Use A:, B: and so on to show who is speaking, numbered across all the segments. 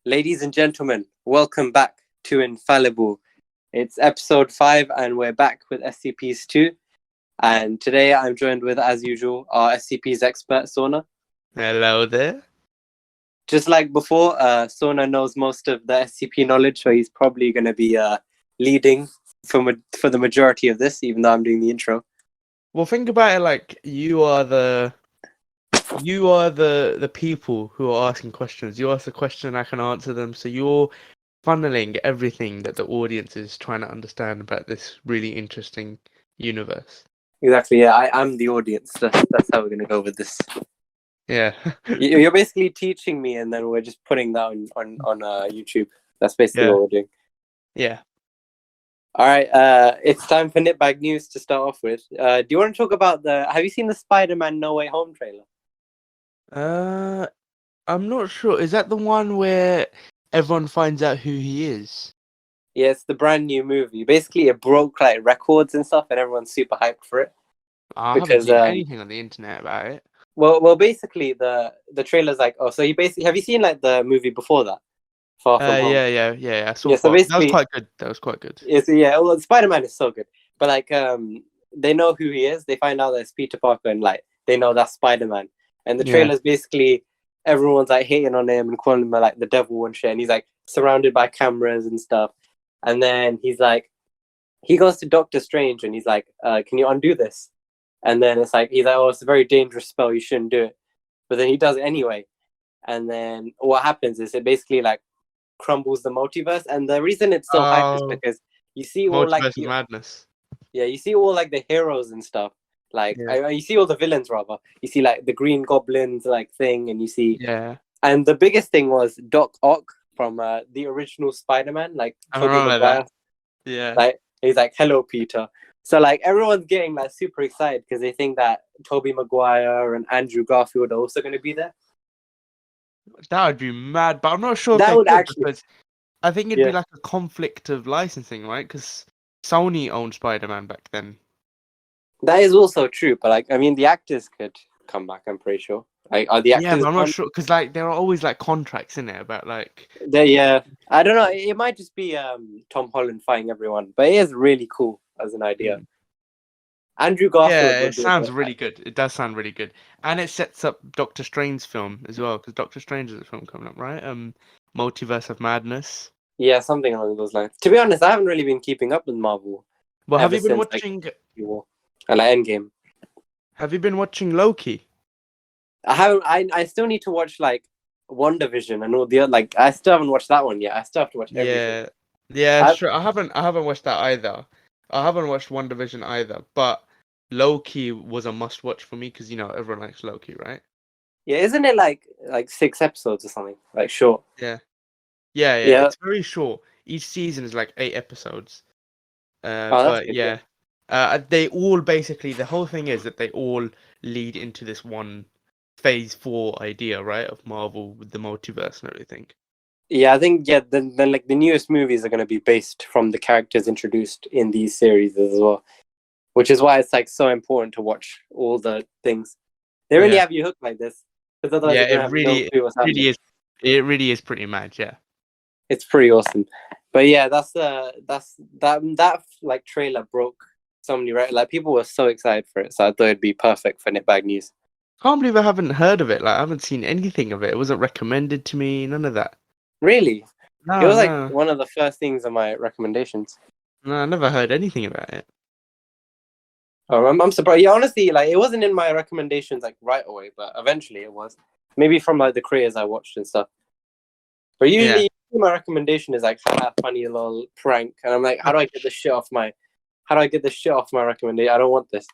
A: Ladies and gentlemen, welcome back to Infallible. It's episode 5 and we're back with SCPs 2. And today I'm joined with, as usual, our SCPs expert, Sohna.
B: Hello there.
A: Just like before, Sohna knows most of the SCP knowledge, so he's probably going to be leading for the majority of this, even though I'm doing the intro.
B: Well, think about it like you are the people who are asking questions. You ask a question, I can answer them. So you're funneling everything that the audience is trying to understand about this really interesting universe.
A: Exactly, yeah, I'm the audience. That's how we're going to go with this.
B: Yeah.
A: You're basically teaching me, and then we're just putting that on YouTube. That's basically what we're doing.
B: Yeah.
A: All right, it's time for Nitbag News to start off with. Do you want to talk about have you seen the Spider-Man No Way Home trailer?
B: I'm not sure. Is that the one where everyone finds out who he is?
A: Yeah, it's the brand new movie. Basically, it broke like records and stuff, and everyone's super hyped for it.
B: I haven't seen anything on the internet about it.
A: Well, basically, the trailer's like, oh, so you basically have you seen like the movie before that? Far From Home.
B: Yeah. I saw.
A: Yeah, so
B: that was
A: basically,
B: quite good. That was quite good.
A: Well, Spider-Man is so good, but like, they know who he is. They find out that it's Peter Parker, and like, they know that's Spider-Man. And the trailer's basically everyone's like hating on him and calling him like the devil and shit. And he's like surrounded by cameras and stuff. And then he's like, he goes to Doctor Strange and he's like, can you undo this? And then it's like, he's like, oh, it's a very dangerous spell. You shouldn't do it. But then he does it anyway. And then what happens is it basically like crumbles the multiverse. And the reason it's so hyped is because you see all like
B: madness.
A: Yeah, you see all like the heroes and stuff. Like you see all the villains rather. You see like the Green Goblins like thing, and you see And the biggest thing was Doc Ock from the original Spider-Man, like Tobey Maguire.
B: Yeah.
A: Like he's like, "Hello, Peter." So like everyone's getting like super excited because they think that Tobey Maguire and Andrew Garfield are also going to be there.
B: That would be mad, but I'm not sure
A: that
B: if they
A: would
B: could,
A: actually.
B: Because I think it'd be like a conflict of licensing, right? Because Sony owned Spider-Man back then.
A: That is also true, but like I mean, the actors could come back. I'm pretty sure. Like, are the actors?
B: Yeah, but I'm not sure because like there are always like contracts in it about like.
A: I don't know. It might just be Tom Holland fighting everyone, but it is really cool as an idea. Andrew Garfield.
B: Yeah, it sounds really good. It does sound really good, and it sets up Doctor Strange's film as well because Doctor Strange is a film coming up, right? Multiverse of Madness.
A: Yeah, something along those lines. To be honest, I haven't really been keeping up with Marvel.
B: Well, have you been watching?
A: And like Endgame.
B: Have you been watching Loki?
A: I haven't. I still need to watch like WandaVision and all the other. Like I still haven't watched that one yet. I still have to watch everything.
B: Yeah, sure. I haven't watched that either. I haven't watched WandaVision either. But Loki was a must-watch for me because you know everyone likes Loki, right?
A: Yeah, isn't it like 6 episodes or something? Like short.
B: Yeah. It's very short. Each season is like 8 episodes. But
A: good,
B: yeah. They all basically the whole thing is that they all lead into this one phase 4 idea, right, of Marvel with the multiverse and everything.
A: Yeah, I think then like the newest movies are going to be based from the characters introduced in these series as well, which is why it's like so important to watch all the things. They really have you hooked like this, because otherwise
B: it really is pretty mad. Yeah,
A: it's pretty awesome. But yeah, that like trailer broke so many, right? Like people were so excited for it, so I thought it'd be perfect for Nitbag News.
B: Can't believe I haven't heard of it. Like I haven't seen anything of it. It wasn't recommended to me. None of that.
A: Really? No, it was like one of the first things on my recommendations.
B: No, I never heard anything about it.
A: Oh, I'm surprised. Yeah, honestly, like it wasn't in my recommendations like right away, but eventually it was. Maybe from like the creators I watched and stuff. But usually my recommendation is like a funny little prank, and I'm like, how do I get this shit off my recommendation? I don't want this.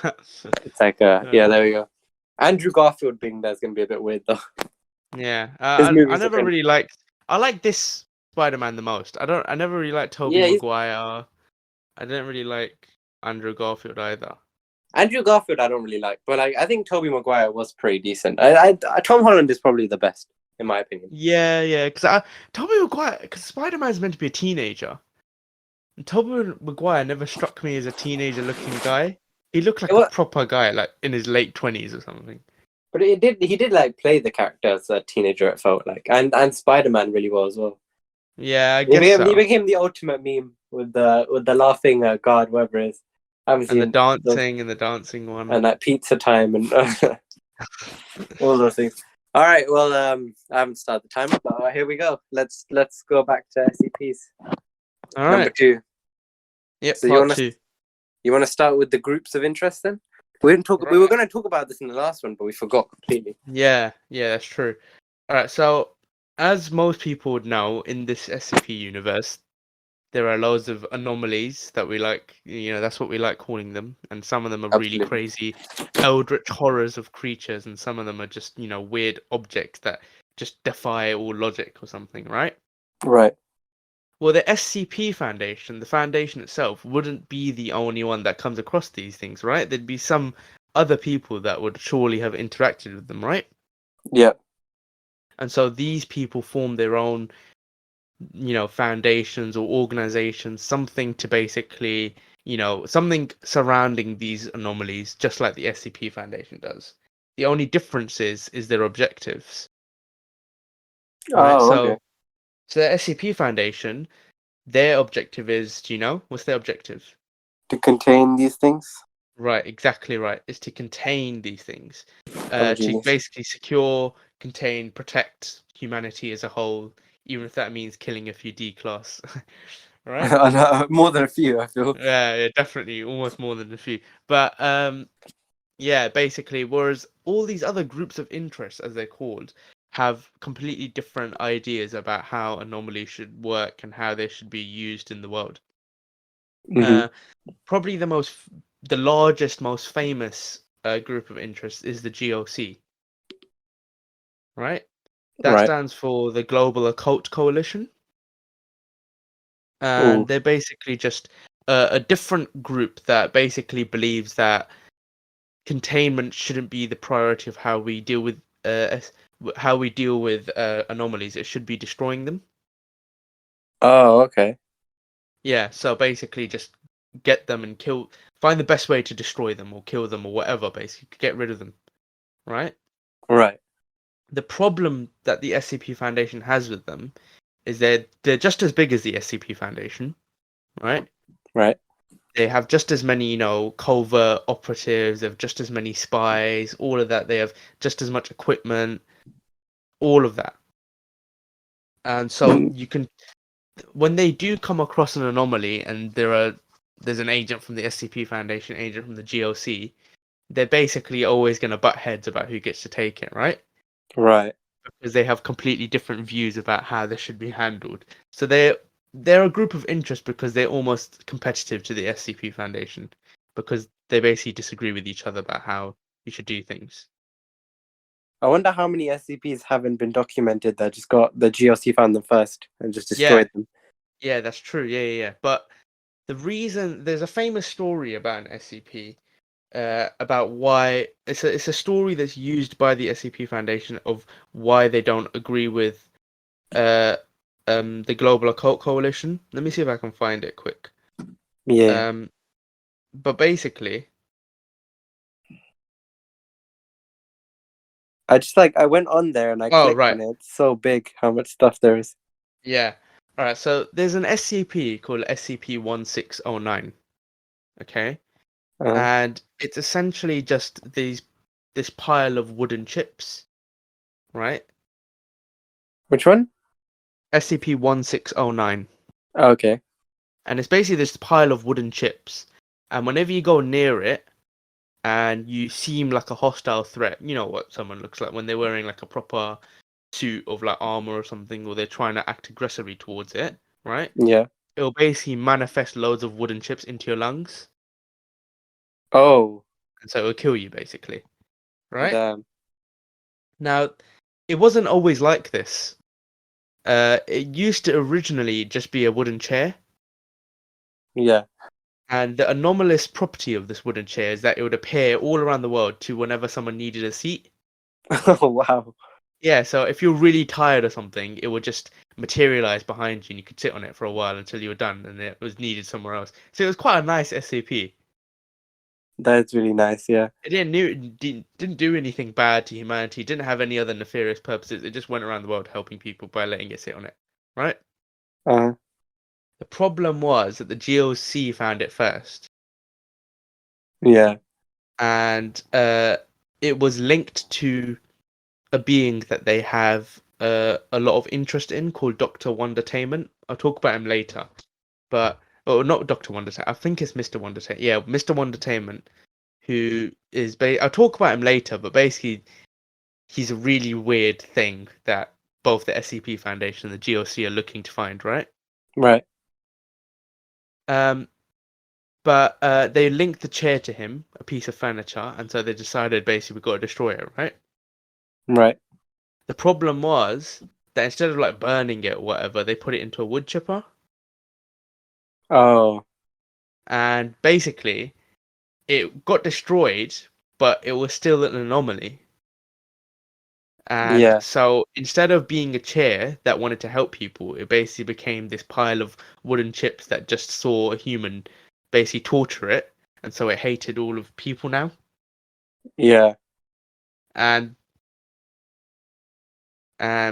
A: It's like yeah, there we go. Andrew Garfield being there is gonna be a bit weird though.
B: Yeah, I never really liked. I like this Spider-Man the most. I never really liked Tobey Maguire. I didn't really like Andrew Garfield either.
A: Andrew Garfield I don't really like, but I think Tobey Maguire was pretty decent. Tom Holland is probably the best in my opinion.
B: Yeah, because Tobey Maguire, because Spider-Man is meant to be a teenager. And Tobey Maguire never struck me as a teenager-looking guy. He looked like a proper guy, like in his late 20s or something.
A: But he did like play the character as a teenager. It felt like, and Spider-Man really well as well.
B: Yeah, I guess
A: He
B: so.
A: became the ultimate meme with the laughing guard, whatever it is. I haven't
B: And
A: seen
B: the dancing one.
A: and like pizza time and all those things. All right, well, I haven't started the timer, but here we go. Let's go back to SCPs.
B: All
A: Number
B: right.
A: 2.
B: Yep,
A: So
B: part 2.
A: you want to start with the groups of interest then? We didn't talk.
B: Right.
A: We were going to talk about this in the last one, but we forgot completely.
B: Yeah, that's true. All right, so as most people would know, in this SCP universe, there are loads of anomalies that we like. That's what we like calling them, and some of them are really
A: Absolutely.
B: crazy, eldritch horrors of creatures, and some of them are just weird objects that just defy all logic or something, right?
A: Right.
B: Well, the SCP Foundation, the foundation itself, wouldn't be the only one that comes across these things, right? There'd be some other people that would surely have interacted with them, right?
A: Yeah.
B: And so these people form their own, foundations or organizations, something to basically, something surrounding these anomalies, just like the SCP Foundation does. The only difference is their objectives. Right?
A: Oh, okay.
B: So the SCP Foundation, their objective is, do you know? What's their objective?
A: To contain these things.
B: Right, exactly right. Is to contain these things,
A: Oh,
B: to
A: genius.
B: basically secure, contain, protect humanity as a whole, even if that means killing a few D-class. Right?
A: More than a few, I feel.
B: Yeah, definitely, almost more than a few. But yeah, basically, whereas all these other groups of interest, as they're called, have completely different ideas about how anomalies should work and how they should be used in the world.
A: Mm-hmm.
B: Probably the largest, most famous group of interest is the GOC, right? That
A: Right.
B: stands for the Global Occult Coalition,
A: Ooh.
B: and they're basically just a different group that basically believes that containment shouldn't be the priority of how we deal with anomalies. It should be destroying them.
A: Oh, okay.
B: Yeah, so basically just get them and find the best way to destroy them or kill them or whatever, basically get rid of them, right?
A: Right.
B: The problem that the SCP Foundation has with them is they're just as big as the SCP Foundation, right?
A: Right.
B: They have just as many, covert operatives, they have just as many spies, all of that. They have just as much equipment, all of that. And so when they do come across an anomaly and there's an agent from the SCP Foundation, agent from the GOC, they're basically always going to butt heads about who gets to take it, right?
A: Right.
B: Because they have completely different views about how this should be handled. So they're a group of interest because they're almost competitive to the SCP Foundation because they basically disagree with each other about how you should do things.
A: I wonder how many SCPs haven't been documented that just got the GOC found them first and just destroyed them.
B: Yeah, that's true. Yeah. But the reason there's a famous story about an SCP about why it's a story that's used by the SCP Foundation of why they don't agree with the Global Occult Coalition. Let me see if I can find it quick.
A: Yeah.
B: But basically,
A: I went on there and I clicked on it. It's so big how much stuff there is.
B: Yeah. All right. So there's an SCP called SCP-1609. Okay.
A: Uh-huh.
B: And it's essentially just this pile of wooden chips, right?
A: Which one?
B: SCP-1609.
A: Okay.
B: And it's basically this pile of wooden chips. And whenever you go near it and you seem like a hostile threat, you know what someone looks like when they're wearing like a proper suit of like armor or something, or they're trying to act aggressively towards it, right?
A: Yeah.
B: It'll basically manifest loads of wooden chips into your lungs.
A: Oh.
B: And so it'll kill you basically, right?
A: Damn.
B: Now, it wasn't always like this. It used to originally just be a wooden chair.
A: Yeah.
B: And the anomalous property of this wooden chair is that it would appear all around the world to whenever someone needed a seat.
A: Oh, wow.
B: Yeah, so if you're really tired or something, it would just materialize behind you and you could sit on it for a while until you were done and it was needed somewhere else. So it was quite a nice SCP.
A: That's really nice. Yeah.
B: It didn't do anything bad to humanity. Didn't have any other nefarious purposes. It just went around the world helping people by letting it sit on it, right?
A: Uh.
B: The problem was that the GOC found it first,
A: Yeah.
B: and it was linked to a being that they have a lot of interest in called Dr. Wondertainment. I'll talk about him later, but not Dr. Wondertainment. I think it's Mr. Wondertainment. Yeah, Mr. Wondertainment, who is I'll talk about him later, but basically he's a really weird thing that both the SCP Foundation and the GOC are looking to find, right?
A: Right.
B: But they linked the chair to him, a piece of furniture, and so they decided basically we've got to destroy it, right?
A: Right.
B: The problem was that instead of like burning it or whatever, they put it into a wood chipper,
A: Oh.
B: and basically it got destroyed, but it was still an anomaly. And
A: Yeah.
B: so instead of being a chair that wanted to help people, it basically became this pile of wooden chips that just saw a human basically torture it, and so it hated all of people now.
A: Yeah.
B: And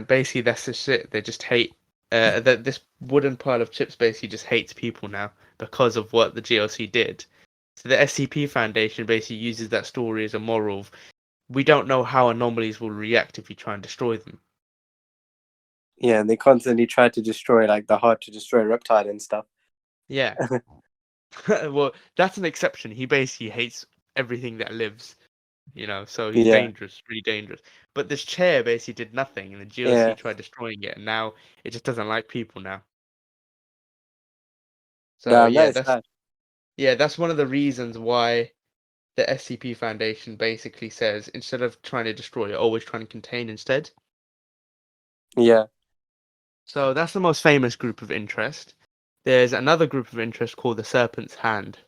B: basically that's just it. They just hate that this wooden pile of chips basically just hates people now because of what the GLC did. So the SCP Foundation basically uses that story as a moral of we don't know how anomalies will react if you try and destroy them.
A: Yeah. And they constantly try to destroy like the hard to destroy reptile and stuff.
B: Yeah. Well, that's an exception. He basically hates everything that lives, so he's
A: Yeah.
B: dangerous, really dangerous. But this chair basically did nothing, and the GOC
A: Yeah.
B: tried destroying it, and now it just doesn't like people now. So
A: Damn, that is sad.
B: that's one of the reasons why the SCP Foundation basically says instead of trying to destroy it, always trying to contain instead.
A: Yeah.
B: So that's the most famous group of interest. There's another group of interest called the Serpent's Hand.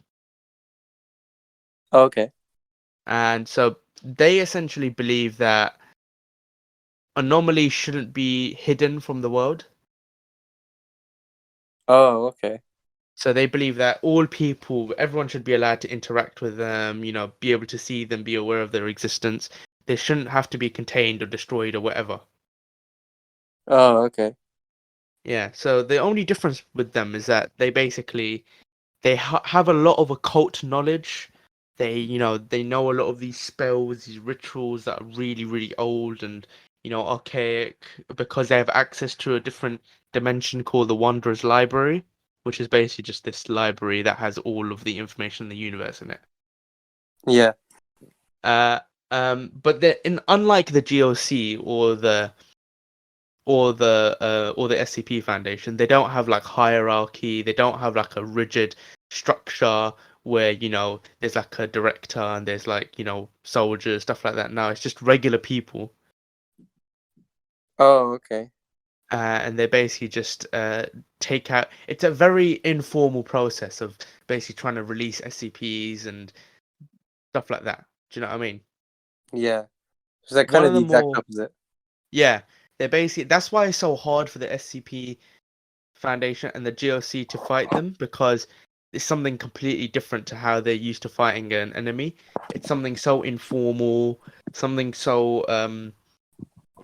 A: Okay.
B: And so they essentially believe that anomalies shouldn't be hidden from the world.
A: Oh, okay.
B: So they believe that all people, everyone should be allowed to interact with them, be able to see them, be aware of their existence. They shouldn't have to be contained or destroyed or whatever.
A: Oh, okay.
B: Yeah, so the only difference with them is that they basically they have a lot of occult knowledge. They know a lot of these spells, these rituals that are really, really old and archaic because they have access to a different dimension called the Wanderer's Library, which is basically just this library that has all of the information in the universe in it.
A: Yeah.
B: But unlike the GOC or the SCP Foundation, they don't have like hierarchy. They don't have like a rigid structure where there's like a director and there's like soldiers, stuff like that. No, it's just regular people,
A: Oh, okay.
B: and they basically just take out. It's a very informal process of basically trying to release SCPs and stuff like that. Do you know what I mean?
A: Yeah. So like kind
B: One
A: of
B: of
A: the
B: the
A: exact
B: more
A: opposite.
B: Yeah, they're basically that's why it's so hard for the SCP Foundation and the GOC to fight them because it's something completely different to how they're used to fighting an enemy. It's something so informal, something so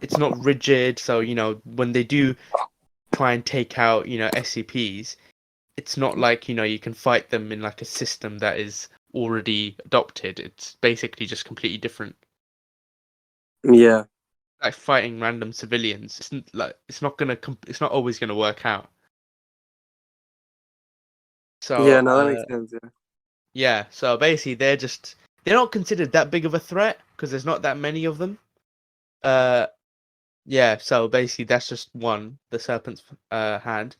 B: it's not rigid. So when they do try and take out SCPs, it's not like you can fight them in like a system that is already adopted. It's basically just completely different.
A: Yeah.
B: Like fighting random civilians. It's not always gonna work out. So
A: Yeah, no, that makes sense, yeah.
B: yeah, so basically they're not considered that big of a threat because there's not that many of them. Uh, yeah, so basically that's just one, the Serpent's Hand,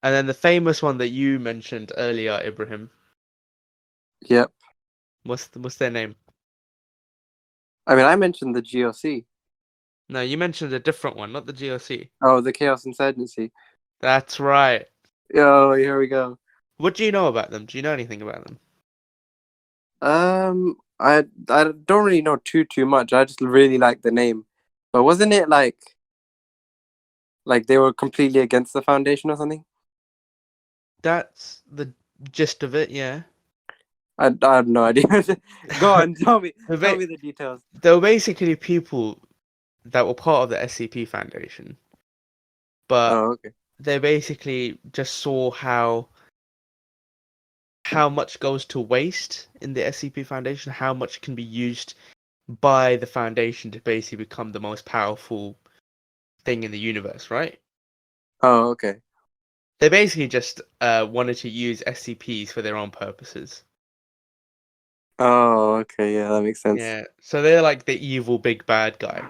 B: and then the famous one that you mentioned earlier, Ibrahim.
A: Yep.
B: What's their name?
A: I mean, I mentioned the GOC.
B: No, you mentioned a different one, not the GOC.
A: Oh, the Chaos Insurgency.
B: That's right.
A: Oh, here we go.
B: What do you know about them? Do you know anything about them?
A: I don't really know too much. I just really like the name. But wasn't it like they were completely against the Foundation or something?
B: That's the gist of it, yeah.
A: I have no idea. Go on, tell me
B: They're
A: the details.
B: They were basically people that were part of the SCP Foundation, but
A: Oh, okay.
B: they basically just saw how much goes to waste in the SCP Foundation, how much can be used by the Foundation to basically become the most powerful thing in the universe, right?
A: Oh, okay.
B: They basically just wanted to use SCPs for their own purposes.
A: Oh, okay. Yeah, that makes sense.
B: Yeah, so they're like the evil big bad guy.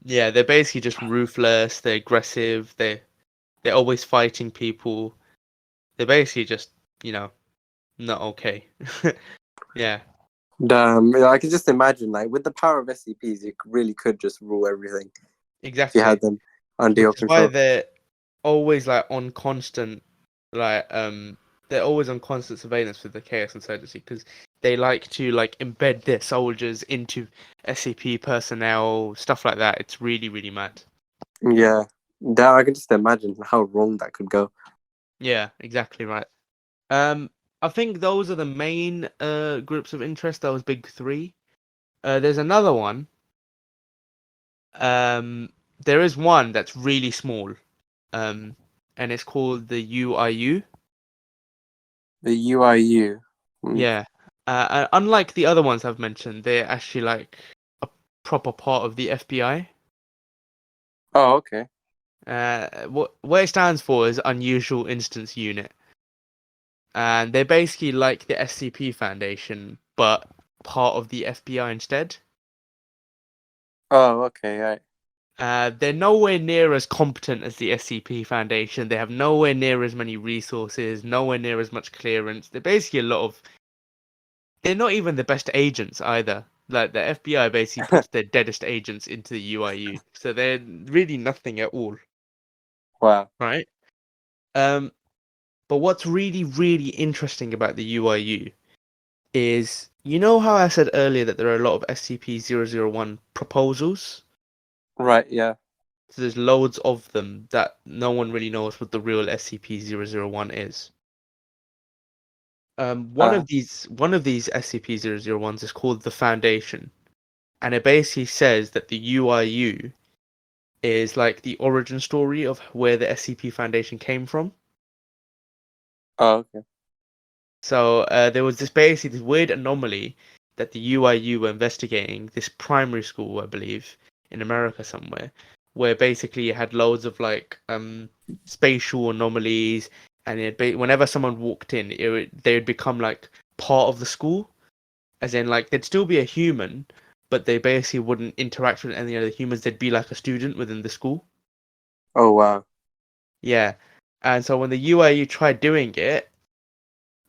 B: Yeah, they're basically just ruthless. They're aggressive. They're always fighting people. They're basically just, not okay. Yeah,
A: Damn. Yeah, I can just imagine, like, with the power of SCPs, you really could just rule everything if you
B: exactly.
A: had them under
B: Which
A: your
B: is why
A: control.
B: they're always like on constant, like they're always on constant surveillance with the Chaos Insurgency because they like to like embed their soldiers into SCP personnel, stuff like that. It's really, really mad.
A: Yeah. Damn, I can just imagine how wrong that could go.
B: Yeah, exactly right. Um, I think those are the main groups of interest. Those big three. There's another one. There is one that's really small. And it's called the UIU.
A: The UIU.
B: Yeah. Unlike the other ones I've mentioned, they're actually like a proper part of the FBI.
A: Oh, okay.
B: What it stands for is Unusual Instance Unit, and they're basically like the SCP Foundation, but part of the FBI instead.
A: Oh, okay. Right.
B: They're nowhere near as competent as the SCP Foundation. They have nowhere near as many resources, nowhere near as much clearance. They're basically a lot of. They're not even the best agents either. Like the FBI basically puts their deadest agents into the UIU, so they're really nothing at all,
A: Wow.
B: right? Um, but what's really, really interesting about the UIU is, you know how I said earlier that there are a lot of SCP-001 proposals?
A: Right. Yeah.
B: So there's loads of them that no one really knows what the real SCP-001 is. One
A: Uh.
B: of these SCP-001s is called the Foundation, and it basically says that the UIU is like the origin story of where the SCP Foundation came from.
A: Oh, okay.
B: So there was this weird anomaly that the UIU were investigating, this primary school, I believe, in America somewhere, where basically it had loads of like spatial anomalies, and whenever someone walked in, they would become like part of the school, as in like they'd still be a human, but they basically wouldn't interact with any other humans. They'd be like a student within the school.
A: Oh, wow.
B: Yeah, and so when the UIU tried doing it,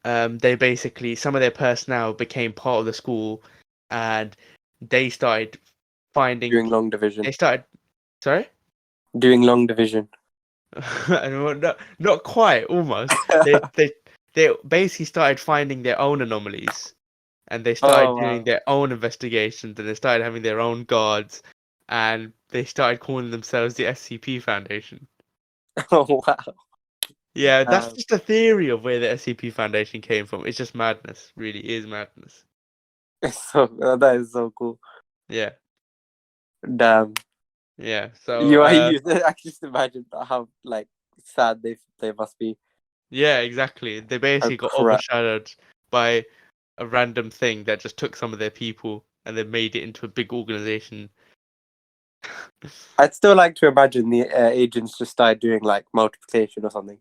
B: they basically some of their personnel became part of the school, and they started finding.
A: Doing long division.
B: They started. Sorry.
A: Doing long division.
B: Not quite. Almost. They basically started finding their own anomalies, and they started
A: Oh,
B: doing
A: wow.
B: their own investigations, and they started having their own guards, and they started calling themselves the SCP Foundation.
A: Oh, wow.
B: Yeah, that's just a theory of where the SCP Foundation came from. It's just madness. Really is madness.
A: That is so cool.
B: Yeah.
A: Damn.
B: Yeah. So
A: UIU. I can just imagine how like sad they must be.
B: yeah, exactly. They
A: Oh
B: basically got
A: crap.
B: overshadowed by a random thing that just took some of their people and then made it into a big organization.
A: I'd still like to imagine the agents just started doing like multiplication or something.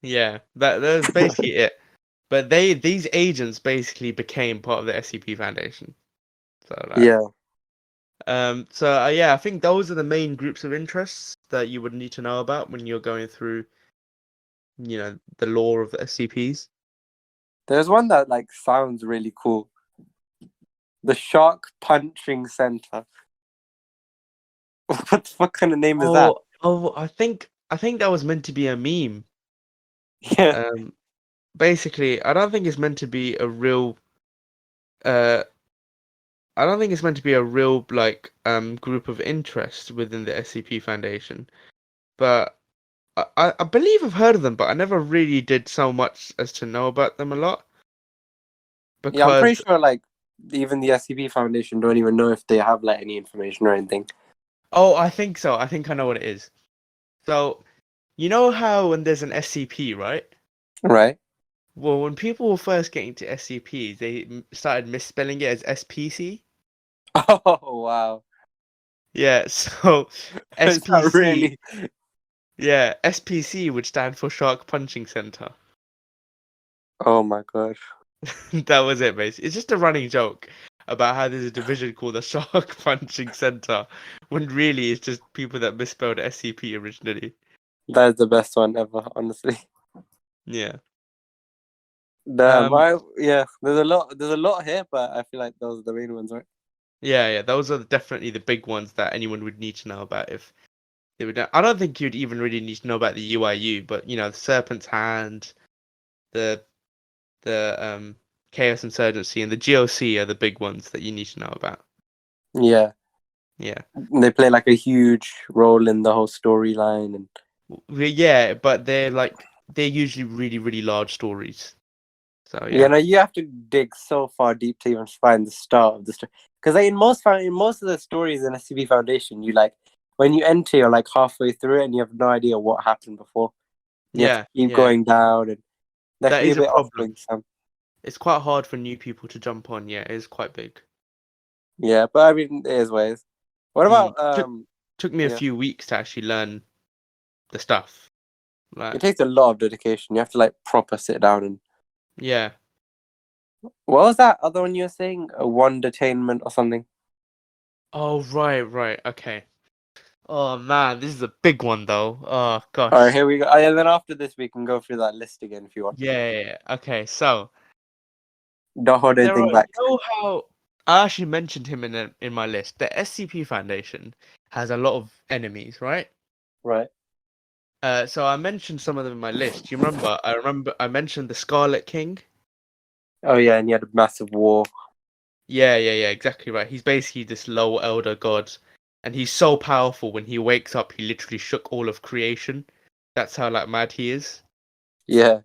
B: Yeah, that's basically it. But these agents basically became part of the SCP Foundation. So like,
A: Yeah.
B: yeah, I think those are the main groups of interests that you would need to know about when you're going through, the lore of the SCPs.
A: There's one that like sounds really cool. The Shark Punching Center. What kind of name is that?
B: I think that was meant to be a meme.
A: Yeah.
B: Basically, I don't think it's meant to be a real. Uh, I don't think it's meant to be a real like group of interest within the SCP Foundation. But I believe I've heard of them, but I never really did so much as to know about them a lot.
A: Yeah, I'm pretty
B: because
A: sure like even the SCP Foundation don't even know if they have like any information or anything.
B: I think so. I think I know what it is. So you know how when there's an SCP, right?
A: Right?
B: Well, when people were first getting to SCPs, they started misspelling it as SPC.
A: Oh wow.
B: Yeah, so
A: Is that
B: SPC,
A: really?
B: yeah, SPC would stand for Shark Punching Center.
A: Oh my gosh.
B: That was it, basically. It's just a running joke about how there's a division called the Shark Punching Center, when really it's just people that misspelled SCP originally.
A: That is the best one ever, honestly.
B: Yeah.
A: Damn, yeah, there's a lot here, but I feel like those are the main ones, right?
B: Yeah, those are definitely the big ones that anyone would need to know about if they would. I don't think you'd even really need to know about the UIU, but the Serpent's Hand, the Chaos Insurgency, and the GOC are the big ones that you need to know about.
A: Yeah.
B: Yeah.
A: They play like a huge role in the whole storyline and
B: Yeah, but they're usually really, really large stories. So
A: you
B: yeah.
A: know, you have to dig so far deep to even find the start of the story. Because like, in most of the stories in SCP Foundation, you like when you enter, you're like halfway through it and you have no idea what happened before. You have to keep
B: Yeah.
A: going down, and that can
B: That
A: be a
B: is a
A: bit
B: problem.
A: off-putting some.
B: It's quite hard for new people to jump on. Yeah, it is quite big.
A: Yeah, but I mean, it is ways. What about
B: Took me a
A: yeah?
B: few weeks to actually learn the stuff. Like,
A: It takes a lot of dedication. You have to like proper sit down and.
B: yeah.
A: What was that other one you were saying? A Wondertainment or something?
B: Oh, right. Okay. Oh man, this is a big one though. Oh
A: All right,
B: gosh.
A: here we go. And then after this, we can go through that list again if you want.
B: Yeah. Okay, so
A: Don't hold
B: there
A: anything
B: are.
A: back.
B: How I actually mentioned him in my list. The SCP Foundation has a lot of enemies, right?
A: Right.
B: So I mentioned some of them in my list. You remember? I remember I mentioned the Scarlet King.
A: Oh yeah, and you had a massive war.
B: Yeah. Exactly right. He's basically this low elder god, and he's so powerful. When he wakes up, he literally shook all of creation. That's how like mad he is.
A: Yeah.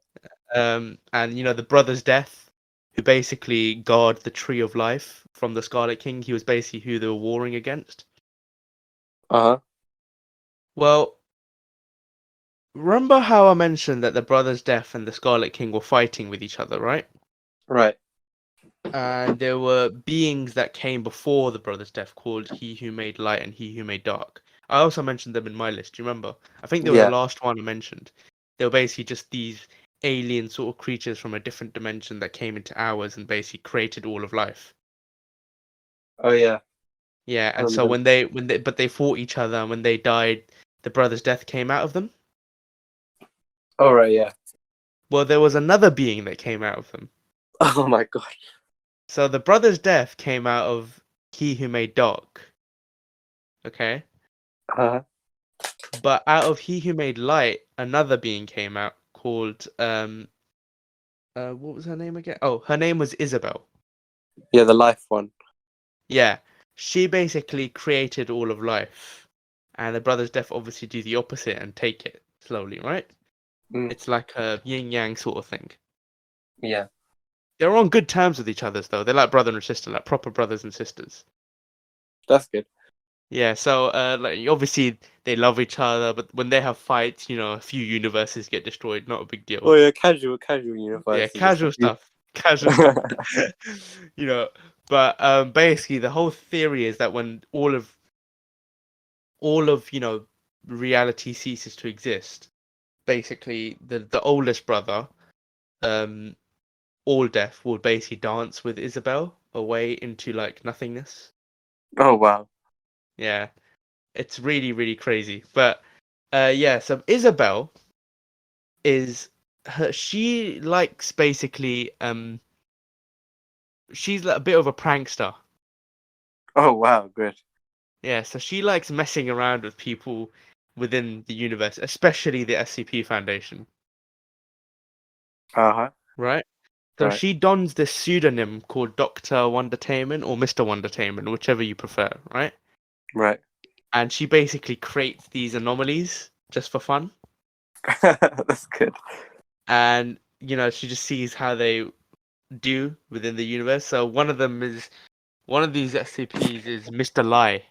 B: And the brother's death, who basically guard the tree of life from the Scarlet King. He was basically who they were warring against.
A: Uh huh.
B: Well, remember how I mentioned that the brother's death and the Scarlet King were fighting with each other, right?
A: Right.
B: And there were beings that came before the brother's death called He Who Made Light and He Who Made Dark. I also mentioned them in my list. Do you remember? I think they were the
A: Yeah.
B: last one I mentioned. They were basically just these alien sort of creatures from a different dimension that came into ours and basically created all of life.
A: Oh yeah.
B: Yeah,
A: I
B: and so
A: remember.
B: but they fought each other, and when they died, the brother's death came out of them.
A: Oh right. Yeah.
B: Well, there was another being that came out of them.
A: Oh my god.
B: So the brother's death came out of He Who Made Dark. Okay?
A: Uh huh.
B: But out of He Who Made Light, another being came out called what was her name again? Oh, her name was Isabel.
A: Yeah, the life one.
B: Yeah. She basically created all of life. And the brother's death obviously do the opposite and take it slowly, right?
A: Mm.
B: It's like a yin yang sort of thing.
A: Yeah.
B: They're on good terms with each other though. They're like brother and sister, like proper brothers and sisters.
A: That's good.
B: Yeah, so like obviously they love each other, but when they have fights, a few universes get destroyed. Not a big
A: Oh
B: deal.
A: yeah, casual
B: Yeah,
A: universe is just a
B: casual
A: few.
B: stuff. Casual stuff. you know, but basically the whole theory is that when all of reality ceases to exist, basically the oldest brother, um, all death will basically dance with Isabel away into like nothingness.
A: Oh wow.
B: Yeah, it's really really crazy. But yeah, so Isabel is she likes basically she's like a bit of a prankster.
A: Oh wow. Good.
B: Yeah, so she likes messing around with people within the universe, especially the SCP Foundation,
A: Uh huh.
B: right? So
A: Right.
B: she dons this pseudonym called Doctor Wondertainment or Mister Wondertainment, whichever you prefer, right?
A: Right.
B: And she basically creates these anomalies just for fun,
A: That's good.
B: and she just sees how they do within the universe. So one of these SCPs is Mr. Lie,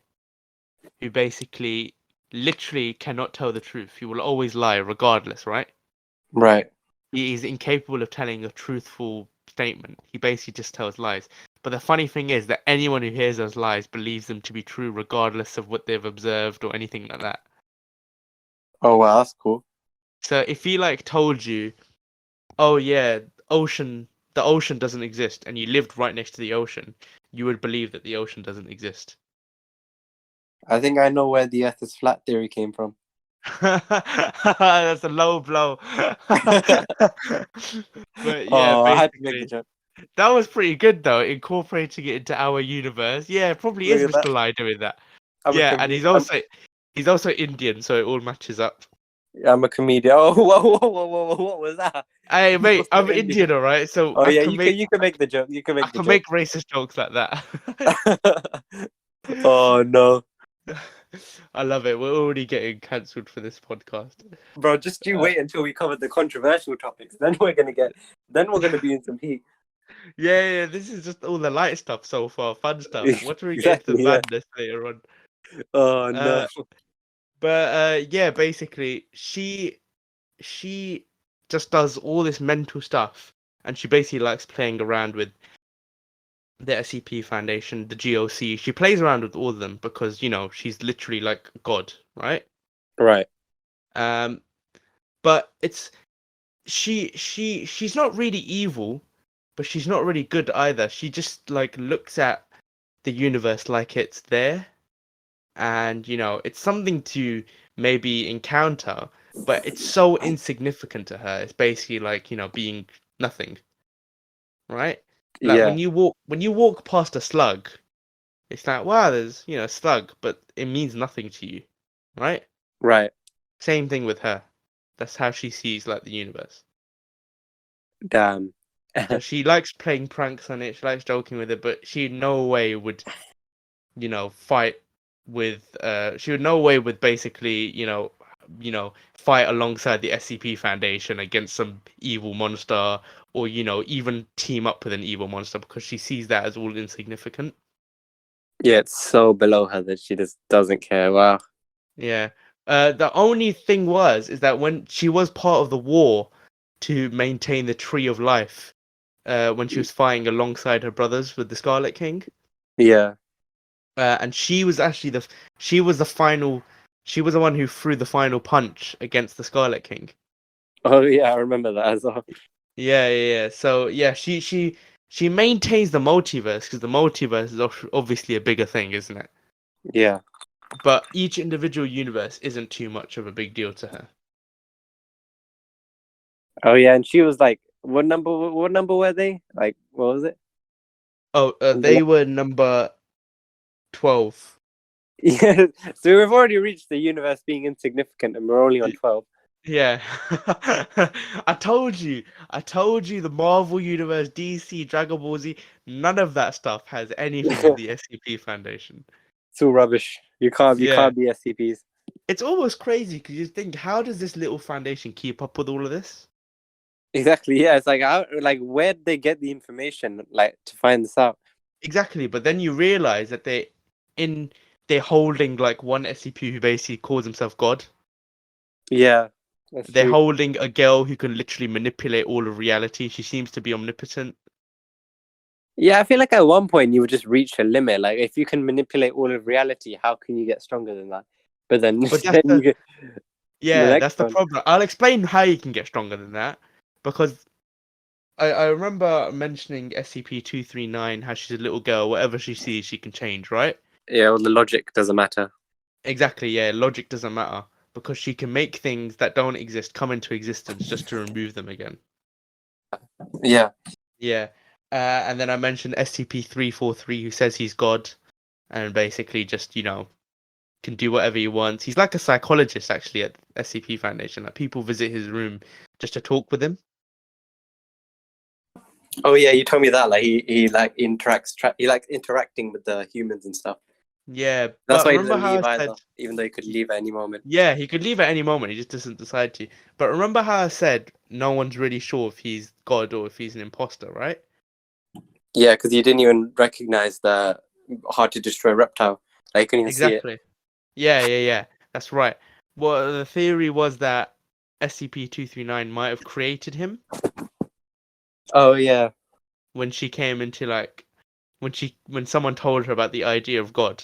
B: who basically literally cannot tell the truth. He will always lie regardless, right?
A: Right.
B: He is incapable of telling a truthful statement. He basically just tells lies. But the funny thing is that anyone who hears those lies believes them to be true regardless of what they've observed or anything like that.
A: Oh wow, that's cool.
B: So if he like told you, oh yeah, the ocean doesn't exist, and you lived right next to the ocean, you would believe that the ocean doesn't exist.
A: I think I know where the Earth is flat theory came from.
B: That's a low blow. But yeah,
A: Oh, I had to make the
B: basically,
A: joke.
B: that was pretty good though, incorporating it into our universe. Yeah, it probably
A: Look
B: is
A: at that.
B: Mr. Lie doing that.
A: I'm a
B: Yeah, and
A: comedian.
B: he's also Indian, so it all matches up.
A: I'm a comedian. Oh, whoa! What was that?
B: Hey
A: You
B: mate,
A: also
B: I'm
A: Indian.
B: Indian, alright, so
A: Oh yeah, you can make the joke. You can
B: I
A: make the
B: can
A: joke.
B: make racist jokes like that.
A: Oh no,
B: I love it. We're already getting cancelled for this podcast.
A: bro! Just you wait until we cover the controversial topics. Then we're gonna be in some heat.
B: Yeah, this is just all the light stuff so far, fun stuff. What do we get into
A: Exactly. Yeah.
B: madness later on?
A: Oh no.
B: But yeah, basically, she just does all this mental stuff, and she basically likes playing around with the SCP Foundation, the GOC. She plays around with all of them because she's literally like God, right?
A: Right.
B: But it's she's not really evil, but she's not really good either. She just like looks at the universe like it's there, and it's something to maybe encounter, but it's so insignificant to her. It's basically like being nothing, right? Like
A: Yeah.
B: when you walk past a slug, it's like, wow, there's a slug, but it means nothing to you, right?
A: Right.
B: Same thing with her. That's how she sees like the universe.
A: Damn.
B: So she likes playing pranks on it. She likes joking with it, but she in no way would fight with she would no way would basically fight alongside the SCP Foundation against some evil monster, or even team up with an evil monster, because she sees that as all insignificant.
A: Yeah, it's so below her that she just doesn't care. Wow.
B: Yeah. The only thing is that when she was part of the war to maintain the Tree of Life, when she was fighting alongside her brothers with the Scarlet King.
A: Yeah.
B: And she was actually she was the one who threw the final punch against the Scarlet King.
A: Oh yeah, I remember that as well.
B: Yeah. So yeah, she maintains the multiverse because the multiverse is obviously a bigger thing, isn't it?
A: Yeah.
B: But each individual universe isn't too much of a big deal to her.
A: Oh yeah, and she was like, what number were they? Like, what was it?
B: Oh, they were number 12.
A: Yeah. So we've already reached the universe being insignificant, and we're only on 12.
B: Yeah. I told you the Marvel Universe, DC, Dragon Ball Z, none of that stuff has anything with the SCP Foundation.
A: It's all rubbish. You can't be SCPs.
B: It's almost crazy because you think, how does this little foundation keep up with all of this?
A: Exactly. Yeah. It's like, where'd they get the information, like, to find this out?
B: Exactly, but then you realize that they're holding like one SCP who basically calls himself God.
A: Yeah.
B: They're holding a girl who can literally manipulate all of reality. She seems to be omnipotent.
A: Yeah, I feel like at one point you would just reach a limit. Like, if you can manipulate all of reality, how can you get stronger than that? But then,
B: But
A: then you get
B: that's the problem. I'll explain how you can get stronger than that, because I remember mentioning SCP-239, how she's a little girl. Whatever she sees, she can change, right?
A: Yeah, well, the logic doesn't matter.
B: Exactly, yeah. Logic doesn't matter, because she can make things that don't exist come into existence just to remove them again.
A: Yeah.
B: Yeah. And then I mentioned SCP-343, who says he's God, and basically just, can do whatever he wants. He's like a psychologist, actually, at SCP Foundation. Like, people visit his room just to talk with him.
A: Oh yeah, you told me that. Like, he like he likes interacting with the humans and stuff.
B: Yeah,
A: That's
B: but
A: why he
B: remember
A: doesn't
B: how
A: leave
B: I
A: either,
B: said...
A: even though he could leave at any moment.
B: Yeah, he could leave at any moment. He just doesn't decide to. But remember how I said no one's really sure if he's God or if he's an imposter, right?
A: Yeah, because he didn't even recognize the hard to destroy reptile. Like, he couldn't even see it.
B: Exactly. Yeah. That's right. Well, the theory was that SCP-239 might have created him
A: Oh yeah.
B: when she came into like when someone told her about the idea of God.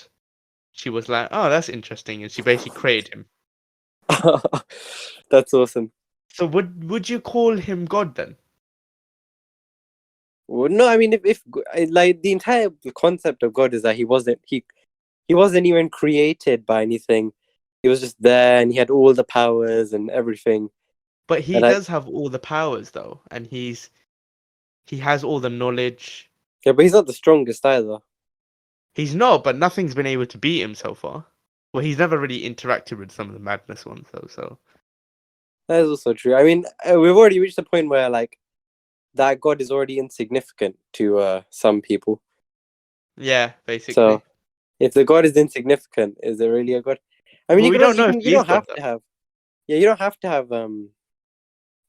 B: She was like, "Oh, that's interesting," and she basically created him.
A: That's awesome.
B: So would you call him God then?
A: Well, no, I mean, if like the entire concept of God is that he wasn't even created by anything. He was just there, and he had all the powers and everything.
B: But he
A: And I
B: does have all the powers though, and he has all the knowledge.
A: yeah, but he's not the strongest either.
B: He's not, but nothing's been able to beat him so far. Well, he's never really interacted with some of the madness ones though, so
A: That is also true. I mean, we've already reached a point where like that God is already insignificant to some people.
B: yeah, basically.
A: So if the God is insignificant, is there really a God? I mean,
B: Well, we don't know if
A: you
B: he is
A: don't
B: God
A: have
B: though.
A: to have. Yeah, you don't have to have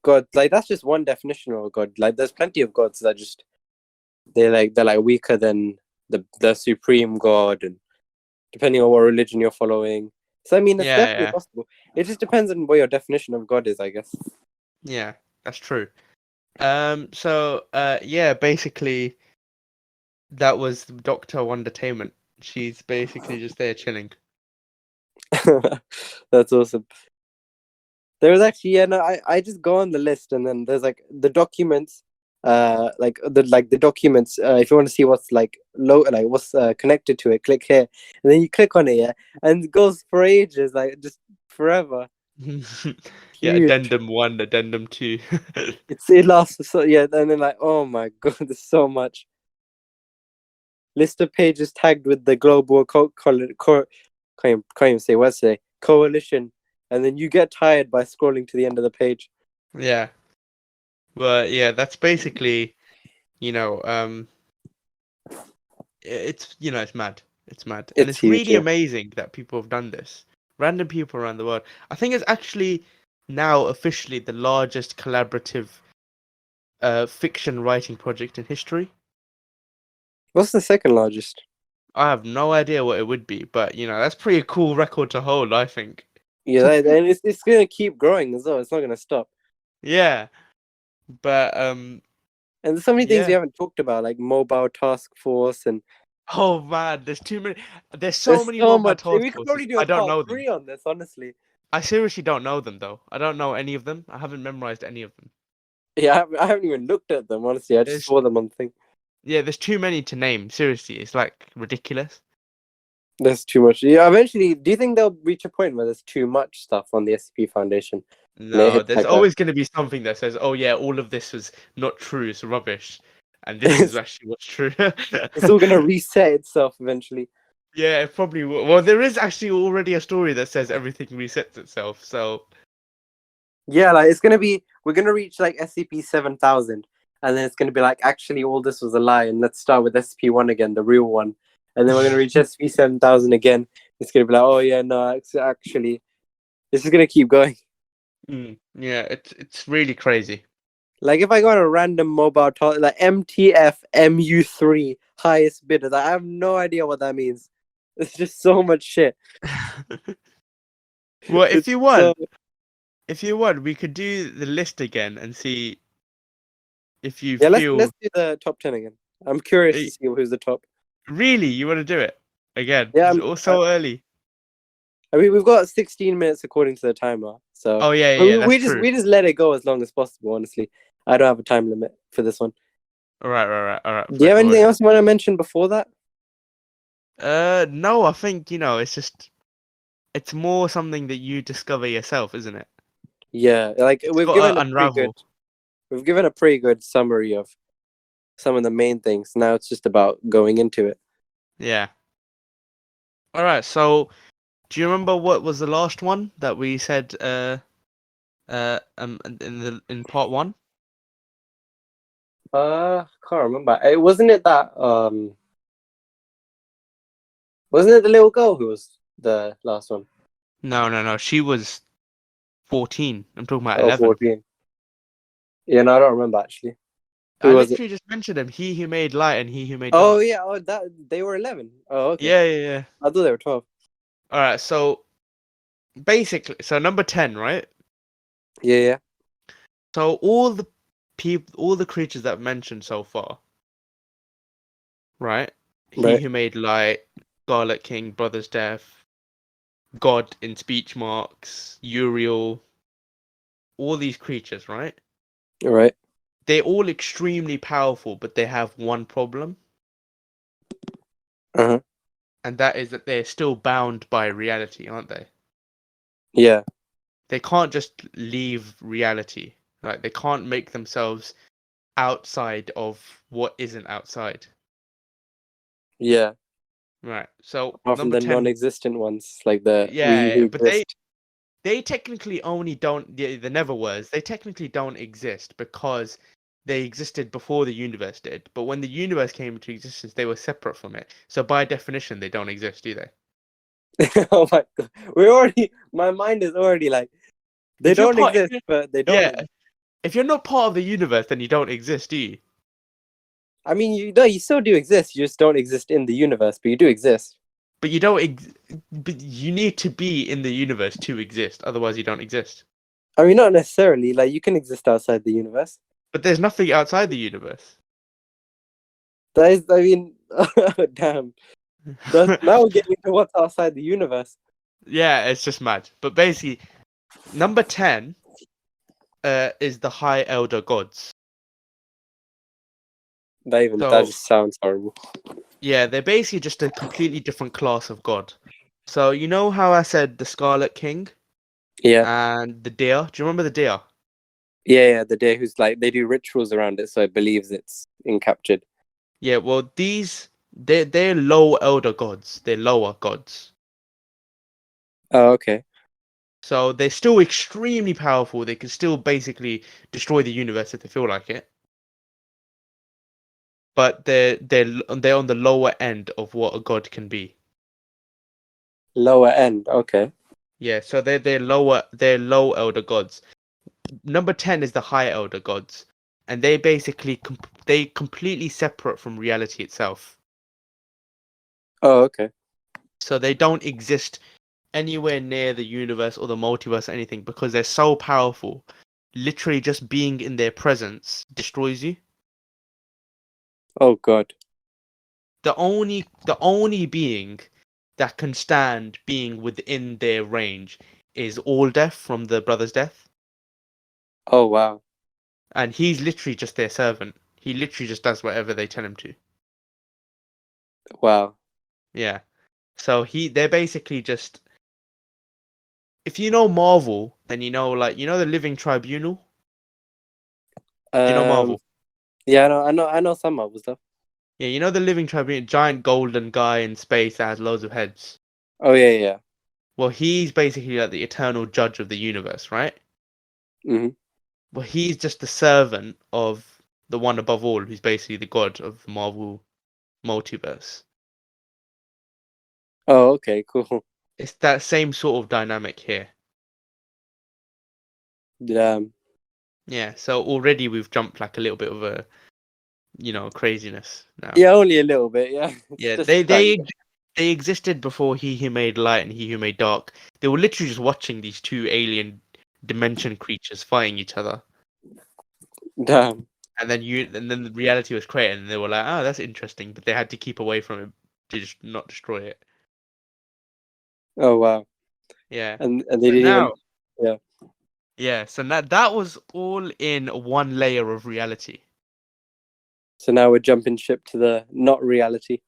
A: God. Like that's just one definition of a God. Like there's plenty of gods that just they're like weaker than the supreme God, and depending on what religion you're following. So I mean, it's definitely
B: Yeah.
A: possible. It just depends on what your definition of God is, I guess.
B: Yeah, that's true. Yeah, basically that was Dr. Wondertainment. She's basically just there chilling.
A: That's awesome. There was actually I just go on the list and then there's like the documents, the documents. If you want to see what's what's connected to it, click here, and then you click on it, yeah, and it goes for ages, like just forever.
B: Yeah,
A: Huge.
B: addendum 1, addendum 2.
A: It lasts so yeah, and then like oh my god, there's so much. List of pages tagged with the global can't even say what's it coalition, and then you get tired by scrolling to the end of the page.
B: Yeah. But yeah, that's basically, you know, it's mad. It's mad. And
A: It's
B: it's
A: huge,
B: really
A: yeah.
B: amazing that people have done this. Random people around the world. I think it's actually now officially the largest collaborative fiction writing project in history.
A: What's the second largest?
B: I have no idea what it would be, but that's pretty cool record to hold, I think.
A: Yeah, and it's gonna keep growing as well. It's not gonna stop.
B: Yeah. But
A: And there's so many things we
B: yeah.
A: haven't talked about, like mobile task force, and
B: Oh man, there's too many. There's so
A: there's
B: many
A: so
B: mobile
A: much.
B: task
A: We could
B: forces.
A: probably do a
B: I don't
A: part
B: know them.
A: 3 on this, honestly.
B: I seriously don't know them though. I don't know any of them. I haven't memorized any of them.
A: Yeah, I haven't even looked at them, honestly. I just
B: There's
A: saw them on the thing.
B: yeah, there's too many to name. Seriously, it's like ridiculous.
A: There's too much. Yeah, eventually, do you think they'll reach a point where there's too much stuff on the SCP Foundation? And it
B: No,
A: hits
B: there's
A: like a
B: always going to be something that says, "Oh yeah, all of this was not true. It's rubbish," and this is
A: it's,
B: actually what's true.
A: it's all gonna reset itself eventually.
B: Yeah, it probably will. Well, there is actually already a story that says everything resets itself. So
A: Yeah, like we're gonna reach like SCP-7000, and then it's gonna be like actually all this was a lie, and let's start with SCP-1 again, the real one, and then we're gonna reach SCP-7000 again. It's gonna be like, oh yeah, no, actually, this is gonna keep going.
B: yeah, it's really crazy.
A: Like if I got a random mobile like MTF MU3 highest bidder, I have no idea what that means. It's just so much shit.
B: Well, if
A: It's
B: you
A: so...
B: want, we could do the list again and see if you
A: Yeah, let's
B: feel
A: do the top 10 again. I'm curious to
B: eh,
A: see who's the top.
B: really you want to do it again.
A: Yeah,
B: It's all so early.
A: I mean, we've got 16 minutes according to the timer, so
B: Oh yeah,
A: we,
B: that's
A: we just
B: true.
A: we just let it go as long as possible. Honestly, I don't have a time limit for this one.
B: All right.
A: Do you have anything else you want to mention before that?
B: No, I think it's more something that you discover yourself, isn't it?
A: Yeah, like
B: It's got to unravel.
A: we've given a pretty good summary of some of the main things. Now it's just about going into it.
B: Yeah. All right. So, do you remember what was the last one that we said? In part 1.
A: Can't remember. It wasn't it that wasn't it the little girl who was the last one?
B: No. She was 14. I'm talking about
A: Oh,
B: 11.
A: 14. Yeah, no, I don't remember actually. Who
B: I
A: was it?
B: literally just mentioned them. He who made light and he who made
A: Oh
B: dark.
A: yeah. Oh, that they were 11. Oh, okay.
B: Yeah.
A: I thought they were 12.
B: All right. So basically, so number 10, right?
A: Yeah.
B: So all the all the creatures that I've mentioned so far, right? He
A: Right.
B: who made light, Scarlet King, Brother's Death, God in speech marks, Uriel, all these creatures, right?
A: Right.
B: They're all extremely powerful, but they have one problem,
A: Uh-huh.
B: and that is that they're still bound by reality, aren't they?
A: Yeah.
B: They can't just leave reality. Like they can't make themselves outside of what isn't outside.
A: Yeah.
B: Right. So
A: Apart from
B: number
A: the
B: 10,
A: non-existent ones, like the we who
B: yeah, but
A: exist.
B: they technically only don't the never was. They technically don't exist because they existed before the universe did. But when the universe came into existence, they were separate from it. So by definition, they don't exist, do they?
A: Oh my god. We're already my mind is already like they
B: If you're
A: don't
B: part,
A: exist, but they don't
B: yeah,
A: exist.
B: if you're not part of the universe, then you don't exist, do you?
A: I mean, you know, you still do exist. You just don't exist in the universe, but you do exist.
B: But you don't. But you need to be in the universe to exist. Otherwise, you don't exist.
A: I mean, not necessarily. Like you can exist outside the universe.
B: But there's nothing outside the universe.
A: That is, I mean, damn. That's now we're getting into what's outside the universe.
B: Yeah, it's just mad. But basically, number 10 is the High Elder Gods.
A: That
B: So
A: just sounds horrible.
B: yeah, they're basically just a completely different class of god. So you know how I said the Scarlet King
A: Yeah,
B: and the deer? Do you remember the deer?
A: yeah. The day who's like they do rituals around it, so it believes it's encaptured.
B: Yeah, well they're low elder gods. They're lower gods.
A: Oh, okay.
B: So they're still extremely powerful. They can still basically destroy the universe if they feel like it. But they're on the lower end of what a god can be.
A: Lower end. Okay.
B: Yeah, so they're low elder gods. Number 10 is the high elder gods, and they basically they completely separate from reality itself.
A: Oh, okay.
B: So they don't exist anywhere near the universe or the multiverse or anything because they're so powerful. Literally just being in their presence destroys you.
A: Oh God.
B: The only being that can stand being within their range is All Death from the Brother's Death.
A: Oh wow.
B: And he's literally just their servant. He literally just does whatever they tell him to.
A: Wow.
B: Yeah. So they're basically just if you know Marvel, then you know like you know the Living Tribunal? Do you know
A: Um.
B: Marvel?
A: Yeah, I know some Marvel stuff.
B: Yeah, you know the Living Tribunal, giant golden guy in space that has loads of heads.
A: Oh yeah.
B: Well, he's basically like the eternal judge of the universe, right?
A: Mm-hmm.
B: Well, he's just the servant of the one above all, who's basically the god of the Marvel multiverse.
A: Oh, okay. Cool.
B: It's that same sort of dynamic here.
A: Damn.
B: Yeah, so already we've jumped like a little bit of a, craziness now.
A: Yeah, only a little bit. Yeah, it's
B: Yeah,
A: just tiny.
B: they existed before He Who Made Light and He Who Made Dark. They were literally just watching these two alien dimension creatures fighting each other,
A: Damn.
B: and then the reality was created, and they were like, "Oh, that's interesting," but they had to keep away from it to just not destroy it.
A: Oh wow.
B: Yeah.
A: And they
B: So
A: didn't even.
B: now,
A: Yeah.
B: yeah, so that was all in one layer of reality.
A: So now we're jumping ship to the not reality.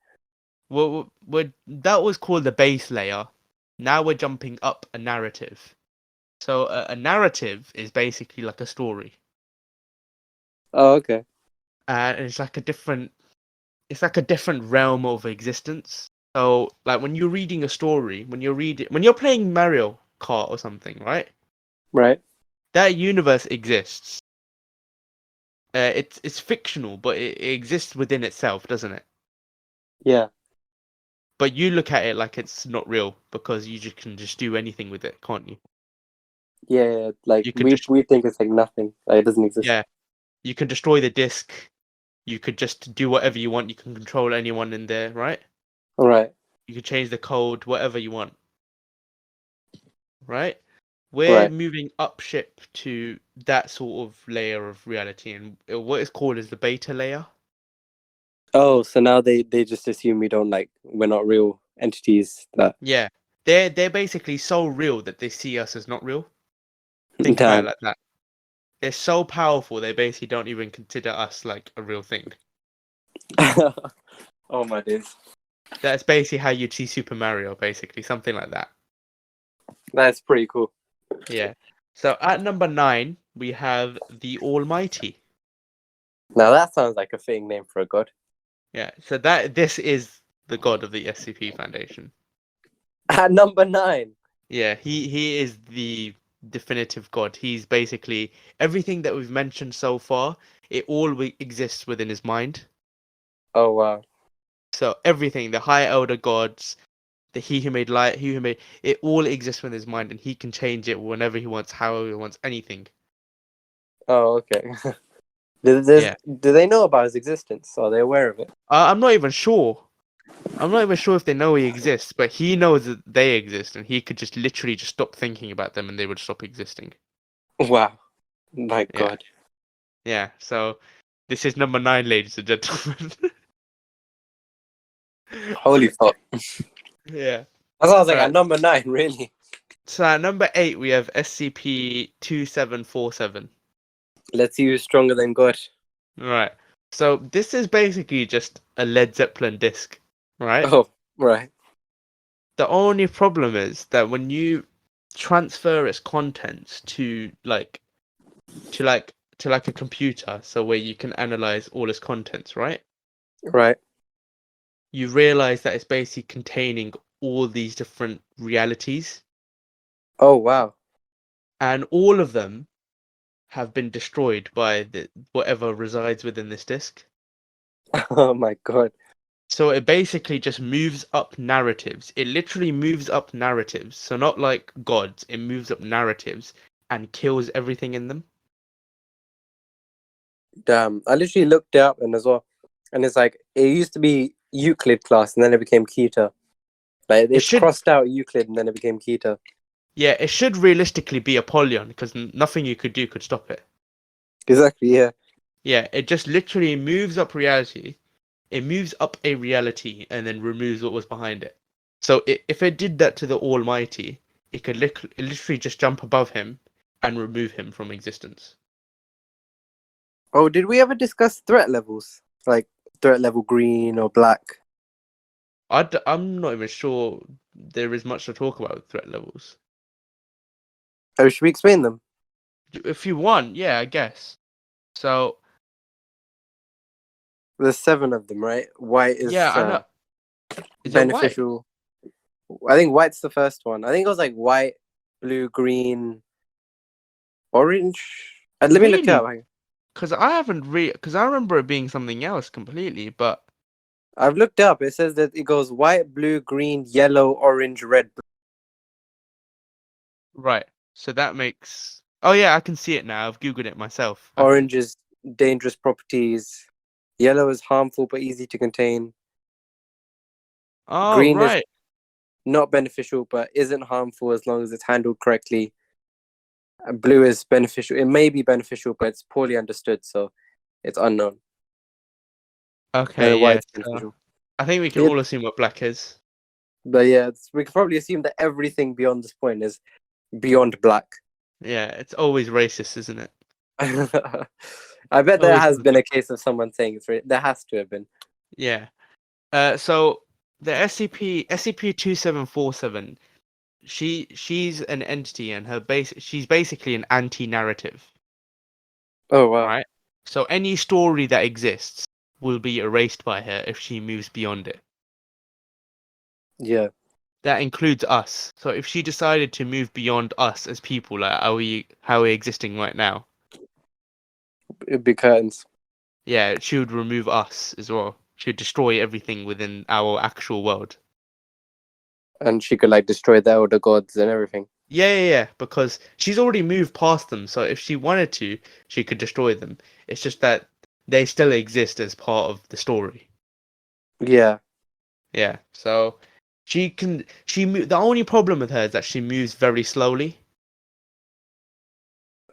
B: Well, that was called the base layer. Now we're jumping up a narrative. So a narrative is basically like a story.
A: Oh, okay.
B: And it's like a different realm of existence. So like when you're reading a story, when you're playing Mario Kart or something, right?
A: Right.
B: That universe exists. It's fictional, but it exists within itself, doesn't it?
A: Yeah.
B: But you look at it like it's not real because you just can just do anything with it, can't you?
A: Yeah. Like
B: You can
A: we
B: just
A: we think it's like nothing. Like it doesn't exist.
B: yeah, you can destroy the disc. you could just do whatever you want. You can control anyone in there, right?
A: Right.
B: You can change the code, whatever you want, right? We're
A: Right.
B: moving up ship to that sort of layer of reality, and what is called is the beta layer.
A: Oh, so now they just assume we're not real entities. That
B: Yeah, they're basically so real that they see us as not real. Think about it
A: damn.
B: like that. They're so powerful they basically don't even consider us like a real thing.
A: Oh my days.
B: That's basically how you'd see Super Mario, basically something like that.
A: That's pretty cool.
B: Yeah. So at number 9 we have the Almighty.
A: Now that sounds like a fitting name for a god.
B: Yeah. So this is the god of the SCP Foundation.
A: At number 9.
B: Yeah, he is the definitive god. He's basically everything that we've mentioned so far. It all exists within his mind.
A: Oh wow.
B: So everything, the higher elder gods, the he who made light, he who made it, all exists within his mind, and he can change it whenever he wants, however he wants, anything.
A: Oh okay.
B: Yeah,
A: Do they know about his existence? Are they aware of it?
B: I'm not even sure. I'm not even sure if they know he exists, but he knows that they exist, and he could just literally just stop thinking about them, and they would stop existing.
A: Wow. My
B: Yeah.
A: god.
B: Yeah, so this is number 9, ladies and gentlemen.
A: Holy fuck.
B: Yeah.
A: That sounds like
B: Alright.
A: at number 9, really.
B: So at number 8 we have SCP-2747.
A: Let's see who's stronger than God.
B: Right. So this is basically just a Led Zeppelin disc, right?
A: Oh, right.
B: The only problem is that when you transfer its contents to like a computer, so where you can analyze all its contents, right?
A: Right.
B: You realize that it's basically containing all these different realities,
A: Oh wow.
B: and all of them have been destroyed by whatever resides within this disk.
A: Oh my god.
B: So it basically just moves up narratives. It literally moves up narratives. So not like gods, it moves up narratives and kills everything in them.
A: Damn. I literally looked it up and as well. And it's like it used to be Euclid class and then it became Keter. Like
B: It
A: it's
B: should,
A: crossed out Euclid and then it became Keter.
B: yeah, it should realistically be Apollyon because nothing you could do could stop it.
A: Exactly, yeah.
B: Yeah, it just literally moves up reality. It moves up a reality and then removes what was behind it. So if it did that to the Almighty, it could literally just jump above him and remove him from existence.
A: Oh, did we ever discuss threat levels? Like threat level green or black?
B: I'm not even sure there is much to talk about with threat levels.
A: Oh, should we explain them?
B: If you want, yeah, I guess. So
A: There's 7 of them, right? White is
B: yeah, I know. Is it white?
A: beneficial. I think white's the first one. I think it was like white, blue, green, orange. Let me look it up.
B: Because I haven't because I remember it being something else completely, but
A: I've looked it up. It says that it goes white, blue, green, yellow, orange, red.
B: right. So that makes. Oh yeah, I can see it now. I've googled it myself.
A: Orange is dangerous properties. Yellow is harmful but easy to contain.
B: Oh
A: Green is
B: right.
A: not beneficial but isn't harmful as long as it's handled correctly. Blue is beneficial. It may be beneficial, but it's poorly understood, so it's unknown.
B: Okay,
A: And
B: yeah.
A: white's beneficial.
B: I think we can all assume what black is.
A: But yeah, we can probably assume that everything beyond this point is beyond black.
B: Yeah, it's always racist, isn't it?
A: I bet there has been a case of someone saying it's right. There has to have been.
B: Yeah. So the SCP-2747, she's an entity, and she's basically an anti-narrative.
A: Oh wow.
B: Right? So any story that exists will be erased by her if she moves beyond it.
A: Yeah.
B: That includes us. So if she decided to move beyond us as people, like how we're existing right now,
A: It'd be curtains.
B: yeah, she would remove us as well. She would destroy everything within our actual world.
A: And she could like destroy the elder gods and everything.
B: Yeah, because she's already moved past them. So if she wanted to, she could destroy them. It's just that they still exist as part of the story.
A: Yeah.
B: Yeah. So the only problem with her is that she moves very slowly.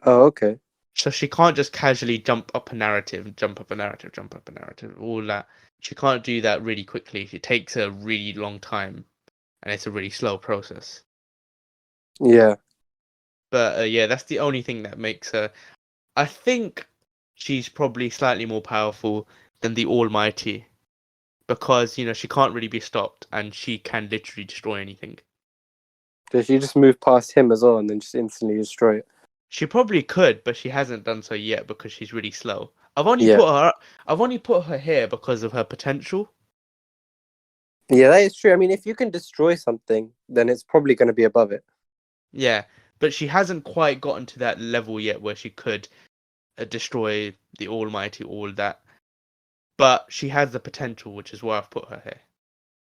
A: Oh, okay.
B: So she can't just casually jump up a narrative, jump up a narrative, jump up a narrative, all that. She can't do that really quickly. It takes a really long time, and it's a really slow process.
A: Yeah.
B: But yeah, that's the only thing that makes her. I think she's probably slightly more powerful than the Almighty, because she can't really be stopped, and she can literally destroy anything.
A: Does she just move past him as well and then just instantly destroy it?
B: She probably could, but she hasn't done so yet because she's really slow.
A: Yeah.
B: I've only put her here because of her potential.
A: Yeah, that is true. I mean, if you can destroy something, then it's probably going to be above it.
B: Yeah, but she hasn't quite gotten to that level yet where she could destroy the Almighty, all that. But she has the potential, which is why I've put her here.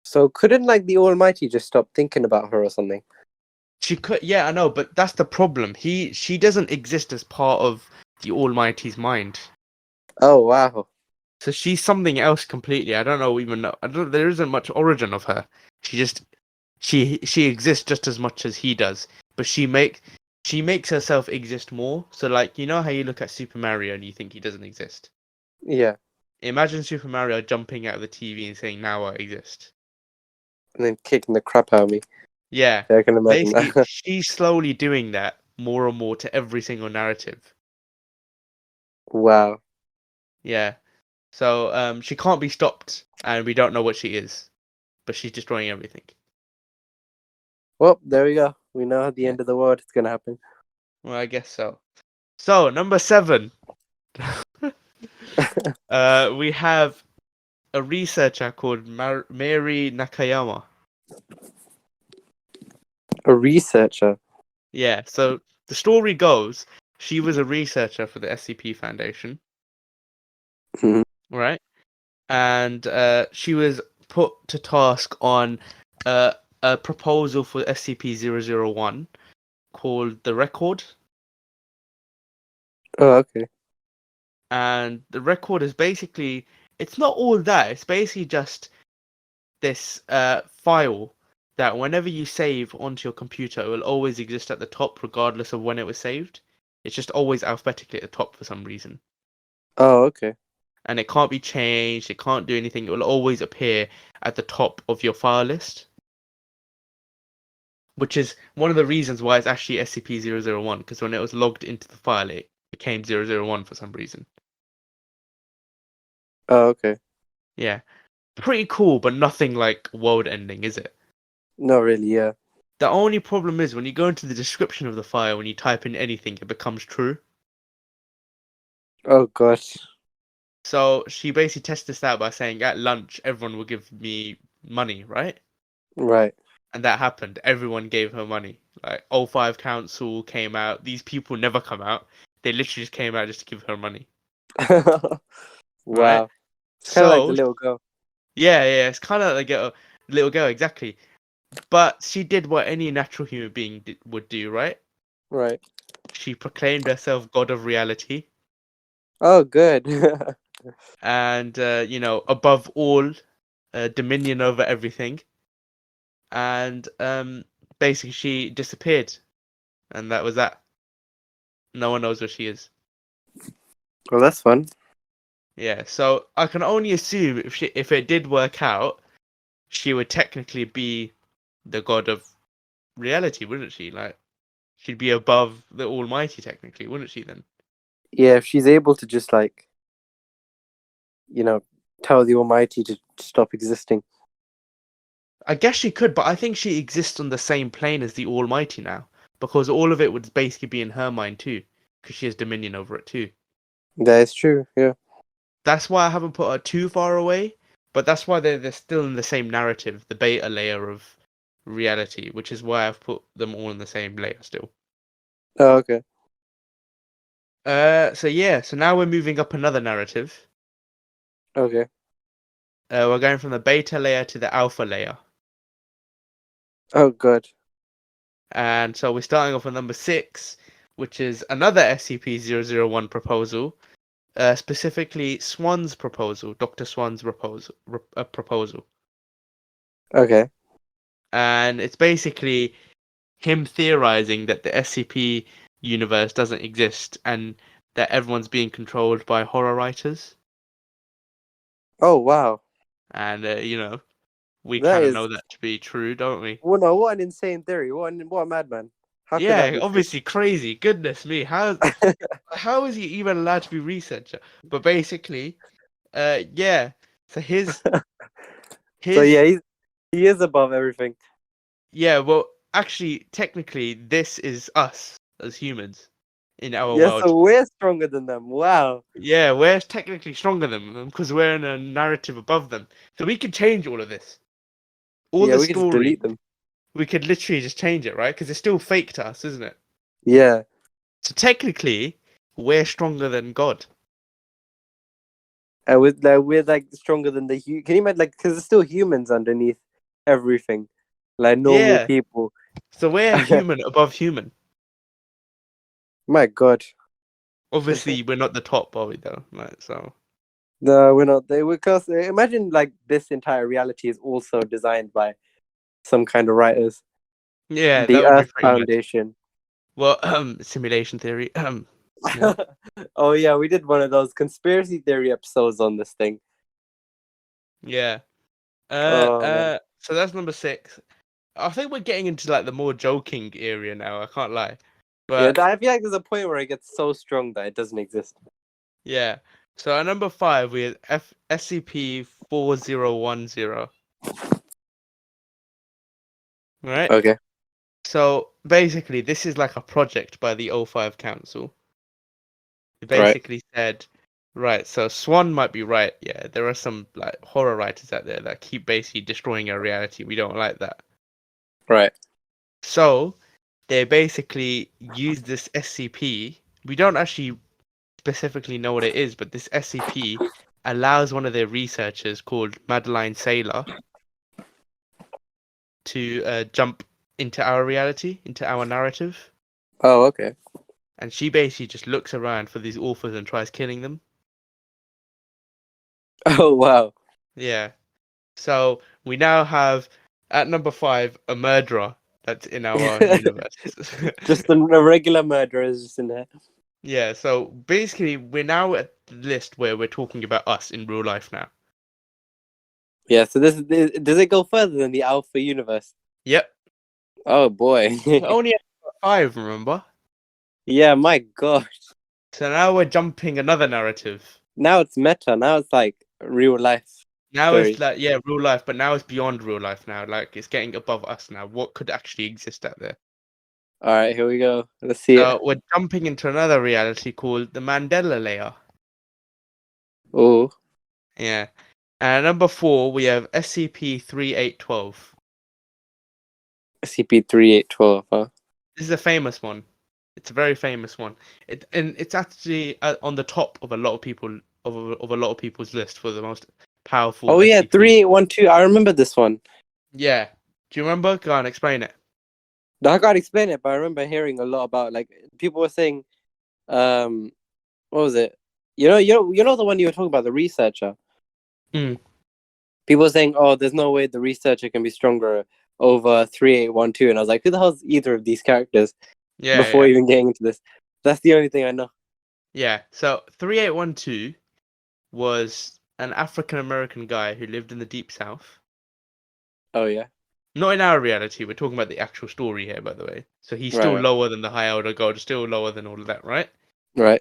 A: So couldn't like the Almighty just stop thinking about her or something?
B: She could, yeah, I know, but that's the problem. She doesn't exist as part of the Almighty's mind.
A: Oh wow.
B: So she's something else completely. I don't know even know. There isn't much origin of her. She exists just as much as he does, but she makes herself exist more. So like how you look at Super Mario and you think he doesn't exist.
A: Yeah.
B: Imagine Super Mario jumping out of the TV and saying, "Now I exist."
A: And then kicking the crap out of me.
B: Yeah,
A: Yeah, I can imagine
B: basically
A: that.
B: she's slowly doing that more and more to every single narrative.
A: Wow.
B: Yeah. So she can't be stopped, and we don't know what she is, but she's destroying everything.
A: Well, there we go. We know at the
B: Yeah.
A: end of the world it's gonna happen.
B: Well, I guess so. So number 7, we have a researcher called Mary Nakayama.
A: A researcher.
B: Yeah. So the story goes, she was a researcher for the SCP Foundation,
A: Mhm.
B: right? And she was put to task on a proposal for SCP-001 called the Record.
A: Oh, okay.
B: And the Record is basically, it's not all that. It's basically just this file that whenever you save onto your computer, it will always exist at the top, regardless of when it was saved. It's just always alphabetically at the top for some reason.
A: Oh, okay.
B: And it can't be changed, it can't do anything. It will always appear at the top of your file list, which is one of the reasons why it's actually SCP-001, because when it was logged into the file, it became 001 for some reason.
A: Oh, okay.
B: Yeah. Pretty cool, but nothing like world-ending, is it?
A: Not really, yeah.
B: The only problem is when you go into the description of the file, when you type in anything, it becomes true.
A: Oh gosh.
B: So she basically tests this out by saying, at lunch, everyone will give me money, right?
A: Right.
B: And that happened. Everyone gave her money. Like, O5 Council came out. These people never come out. They literally just came out just to give her money, right?
A: Wow. It's kind of like the
B: So,
A: little girl.
B: yeah, it's kind of like a little girl, exactly. But she did what any natural human being would do, right?
A: Right.
B: She proclaimed herself God of reality.
A: Oh, good.
B: And above all, dominion over everything. And basically she disappeared, and that was that. No one knows where she is.
A: Well, that's fun.
B: Yeah, so I can only assume if it did work out, she would technically be the god of reality, wouldn't she? Like, she'd be above the Almighty technically, wouldn't she then?
A: Yeah, if she's able to just like, tell the Almighty to stop existing.
B: I guess she could, but I think she exists on the same plane as the Almighty now, because all of it would basically be in her mind too, because she has dominion over it too.
A: That is true, yeah.
B: That's why I haven't put her too far away, but that's why they're still in the same narrative, the beta layer of reality, which is why I've put them all in the same layer still.
A: Oh, okay.
B: So now we're moving up another narrative.
A: Okay.
B: We're going from the beta layer to the alpha layer.
A: Oh, good.
B: And so we're starting off with number 6, which is another SCP-001 proposal, specifically Swan's proposal, Dr. Swan's proposal.
A: Okay.
B: And it's basically him theorizing that the SCP universe doesn't exist and that everyone's being controlled by horror writers.
A: Oh wow.
B: And, we
A: That
B: kind of
A: is
B: know that to be true, don't we?
A: well, no, what an insane theory. What a madman. How could that
B: Yeah,
A: be true?
B: obviously crazy. Goodness me. How is he even allowed to be researcher? But basically, yeah. So
A: So
B: his
A: yeah, he is above everything.
B: yeah, well, actually, technically, this is us as humans in our
A: Yeah,
B: world.
A: so we're stronger than them. Wow.
B: Yeah, we're technically stronger than them because we're in a narrative above them. So we could change all of this. All
A: Yeah,
B: the
A: we could just
B: story,
A: delete them.
B: we could literally just change it, right? Because it's still fake to us, isn't it?
A: Yeah.
B: So technically, we're stronger than God.
A: And we're like stronger than can you imagine, like, because there's still humans underneath everything, like normal
B: Yeah.
A: people.
B: So we're human above human.
A: My God.
B: Obviously, we're not the top, are we? Though, right? So
A: No, we're not. Because imagine like this entire reality is also designed by some kind of writers.
B: yeah, that
A: The
B: would be
A: Earth
B: pretty much.
A: Foundation.
B: Well, simulation theory. Yeah.
A: Oh yeah, we did one of those conspiracy theory episodes on this thing.
B: Yeah.
A: Oh man.
B: So that's number 6. I think we're getting into like the more joking area now. I can't lie,
A: Yeah,
B: but
A: I feel like there's a point where it gets so strong that it doesn't exist.
B: yeah. So at number 5, we have SCP-4010. Right.
A: Okay.
B: So basically, this is like a project by the O5 Council. It
A: Right.
B: basically said, right, so Swan might be right. Yeah, there are some like horror writers out there that keep basically destroying our reality. We don't like that.
A: Right.
B: So they basically use this SCP. We don't actually specifically know what it is, but this SCP allows one of their researchers called Madeline Saylor to jump into our reality, into our narrative.
A: Oh, okay.
B: And she basically just looks around for these authors and tries killing them.
A: Oh wow.
B: Yeah. So we now have at number 5 a murderer that's in our universe.
A: Just a regular murderer is just in there.
B: Yeah, so basically we're now at the list where we're talking about us in real life now.
A: Yeah, so does it go further than the Alpha universe?
B: Yep.
A: Oh boy.
B: We're only at 5, remember?
A: Yeah, my God.
B: So now we're jumping another narrative.
A: Now it's meta. Now it's like real life
B: Now it's
A: story.
B: like, yeah, real life, but now it's beyond real life now. Like, it's getting above us now. What could actually exist out there?
A: All right, here we go. Let's see it.
B: So we're jumping into another reality called the Mandela layer.
A: Oh,
B: Yeah. And number 4, we have SCP-3812.
A: CP3812, huh?
B: This is a famous one. It's a very famous one. It's actually on the top of a lot of people of a lot of people's list for the most powerful
A: Oh yeah,
B: SCP.
A: 3812. I remember this one.
B: Yeah. Do you remember? Go on, explain it.
A: No, I can't explain it, but I remember hearing a lot about like people were saying, what was it? You know the one you were talking about, the researcher.
B: Mm.
A: People were saying, oh, there's no way the researcher can be stronger over 3812, and I was like, who the hell's either of these characters?
B: Yeah,
A: Before
B: yeah.
A: even getting into this, that's the only thing I know.
B: Yeah. So 3812 was an African American guy who lived in the Deep South.
A: Oh yeah,
B: Not in our reality. We're talking about the actual story here, by the way. So he's still
A: right,
B: lower than the High Elder God, still lower than all of that, right?
A: right.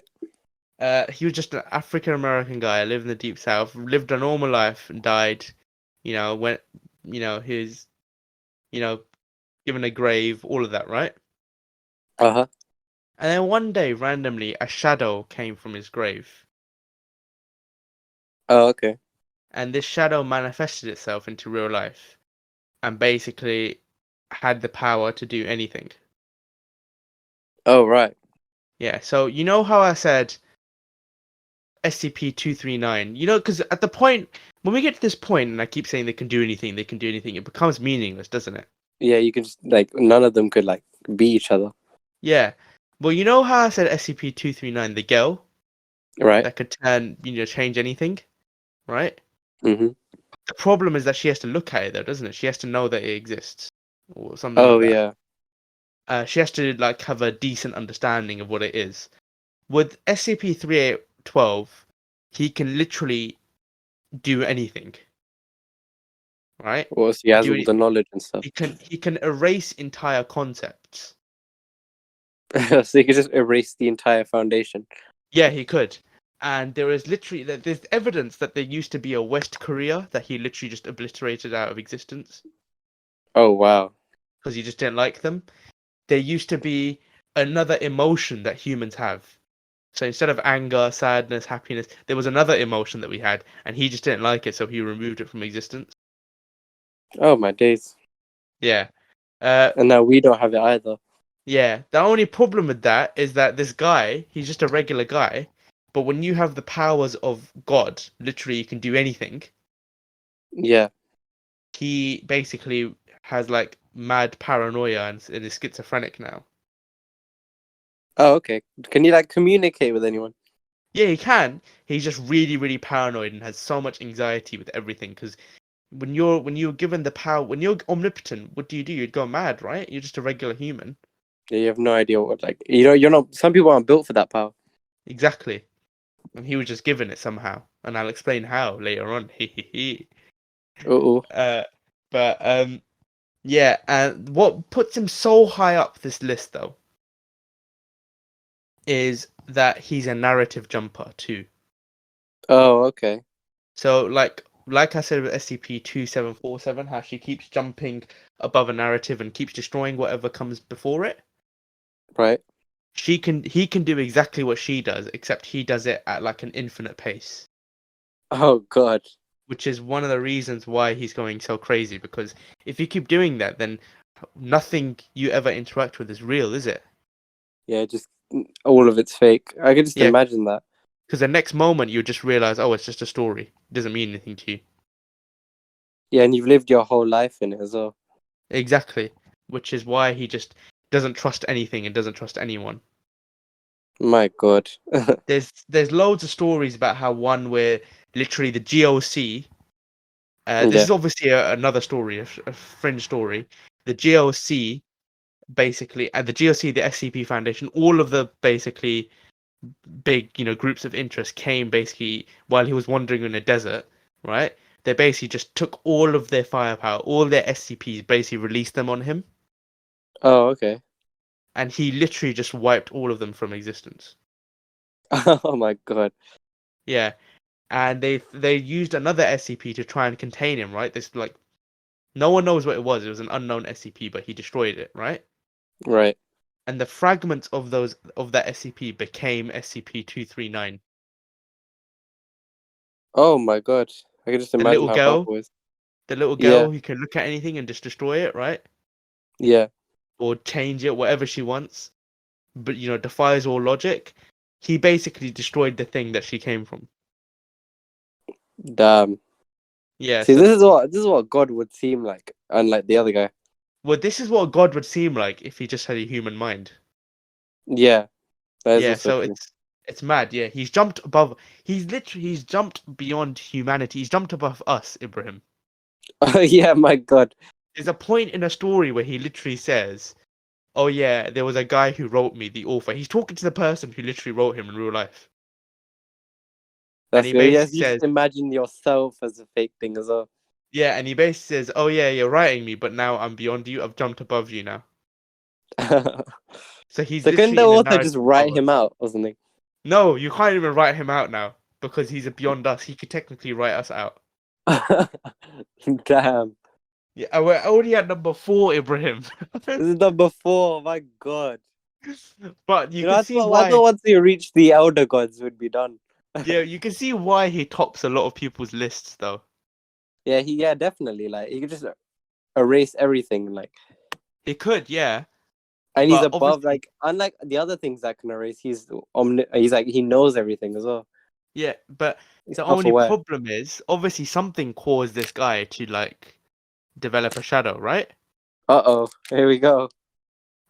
B: He was just an African American guy, lived in the Deep South, lived a normal life, and died. Went, his, given a grave, all of that, right?
A: Uh huh.
B: And then one day, randomly, a shadow came from his grave,
A: Oh okay.
B: and this shadow manifested itself into real life, and basically had the power to do anything.
A: Oh right.
B: Yeah. So you know how I said SCP-239. Because at the point when we get to this point, and I keep saying they can do anything, it becomes meaningless, doesn't it?
A: Yeah, you can just like none of them could like be each other.
B: Yeah. Well, you know how I said SCP-239, the girl?
A: Right.
B: that could change anything, right?
A: Mm-hmm.
B: The problem is that she has to look at it though, doesn't it? She has to know that it exists or something like
A: Oh
B: that.
A: yeah.
B: She has to like have a decent understanding of what it is. With SCP-3812, he can literally do anything, right?
A: Well, so he has
B: Do
A: all the
B: anything.
A: knowledge and stuff.
B: He can erase entire concepts.
A: So he could just erase the entire foundation.
B: Yeah, he could. And there's evidence that there used to be a West Korea that he literally just obliterated out of existence
A: Oh wow.
B: because he just didn't like them. There used to be another emotion that humans have. So instead of anger, sadness, happiness, there was another emotion that we had, and he just didn't like it, so he removed it from existence.
A: Oh my days.
B: Yeah. Uh,
A: And now we don't have it either.
B: yeah. The only problem with that is that this guy, he's just a regular guy, but when you have the powers of God, literally you can do anything,
A: Yeah.
B: he basically has like mad paranoia and is schizophrenic now.
A: Oh, okay. Can you like communicate with anyone?
B: Yeah, he can. He's just really, really paranoid and has so much anxiety with everything because when you're given the power, when you're omnipotent, what do? You'd go mad, right? You're just a regular human.
A: Yeah, you have no idea what like you're not. Some people aren't built for that power.
B: Exactly. And he was just given it somehow, and I'll explain how later on.
A: Oh.
B: uh, but yeah. And what puts him so high up this list though is that he's a narrative jumper too.
A: Oh, okay.
B: So like I said with SCP-2747, how she keeps jumping above a narrative and keeps destroying whatever comes before it.
A: Right.
B: He can do exactly what she does, except he does it at like an infinite pace,
A: Oh God.
B: which is one of the reasons why he's going so crazy. Because if you keep doing that, then nothing you ever interact with is real, is it?
A: Yeah, just all of it's fake. I can just
B: Yeah,
A: imagine that.
B: because the next moment you just realize, oh, it's just a story. It doesn't mean anything to you.
A: Yeah, and you've lived your whole life in it as well.
B: Exactly, which is why he just doesn't trust anything and doesn't trust anyone.
A: My God.
B: There's loads of stories about how one where literally the GOC. This
A: Yeah.
B: is obviously another story, a fringe story. The GOC basically, and the GOC, the SCP Foundation, all of the basically big, groups of interest came basically while he was wandering in a desert, right? They basically just took all of their firepower, all their SCPs, basically released them on him,
A: Oh, okay.
B: and he literally just wiped all of them from existence.
A: Oh my God.
B: Yeah, and they used another SCP to try and contain him, right? This like no one knows what it was. It was an unknown SCP, but he destroyed it, right?
A: Right.
B: And the fragments of that SCP became SCP-239.
A: Oh my God. I can just
B: The
A: imagine
B: little
A: how
B: girl,
A: powerful it is.
B: the little
A: Yeah.
B: girl who can look at anything and just destroy it, right?
A: Yeah.
B: Or change it, whatever she wants, but defies all logic. He basically destroyed the thing that she came from.
A: Damn.
B: Yeah,
A: See,
B: so
A: this is what God would seem like, unlike the other guy.
B: well, this is what God would seem like if he just had a human mind.
A: Yeah, that is
B: Yeah,
A: also
B: so
A: true.
B: it's mad. Yeah, he's jumped above. He's jumped beyond humanity. He's jumped above us, Ibrahim.
A: Yeah, my God.
B: There's a point in a story where he literally says, "Oh yeah, there was a guy who wrote me, the author." He's talking to the person who literally wrote him in real life, and
A: That's
B: he
A: good. Yes,
B: basically
A: you just
B: says,
A: imagine yourself as a fake thing as well.
B: "Yeah," and he basically says, "Oh yeah, you're writing me, but now I'm beyond you. I've jumped above you now." So he's
A: So couldn't the
B: literally in a
A: author just
B: narrative
A: write
B: above
A: him
B: us.
A: out or something?
B: No, you can't even write him out now because he's beyond us. He could technically write us out.
A: Damn.
B: Yeah, and we're already at number 4, Ibrahim.
A: This is number 4. My God.
B: But you
A: You know,
B: can
A: I
B: see
A: thought, I thought
B: why.
A: once you reach the Elder Gods, would be done.
B: Yeah, you can see why he tops a lot of people's lists, though.
A: Yeah, definitely. Like he could just erase everything. Like,
B: He could, yeah,
A: and he's
B: but
A: above.
B: obviously,
A: Like, unlike the other things that can erase, he's like he knows everything as well.
B: yeah. But
A: He's
B: the only
A: self-aware.
B: problem is, obviously, something caused this guy to like develop a shadow, right?
A: Oh, here we go.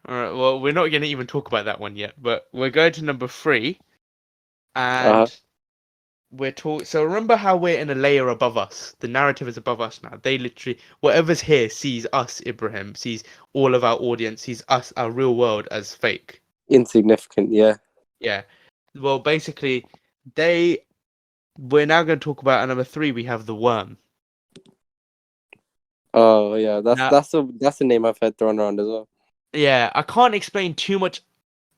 B: All right. Well, we're not going to even talk about that one yet, but we're going to number 3, and we're talking. So remember how we're in a layer above us. The narrative is above us now. They literally, whatever's here sees us, Ibrahim, sees all of our audience, sees us, our real world, as fake.
A: Insignificant, yeah.
B: Yeah. Well, basically, we're now going to talk about at number 3. We have the worm.
A: Oh yeah,
B: Now,
A: that's a name I've heard thrown around as well.
B: yeah, I can't explain too much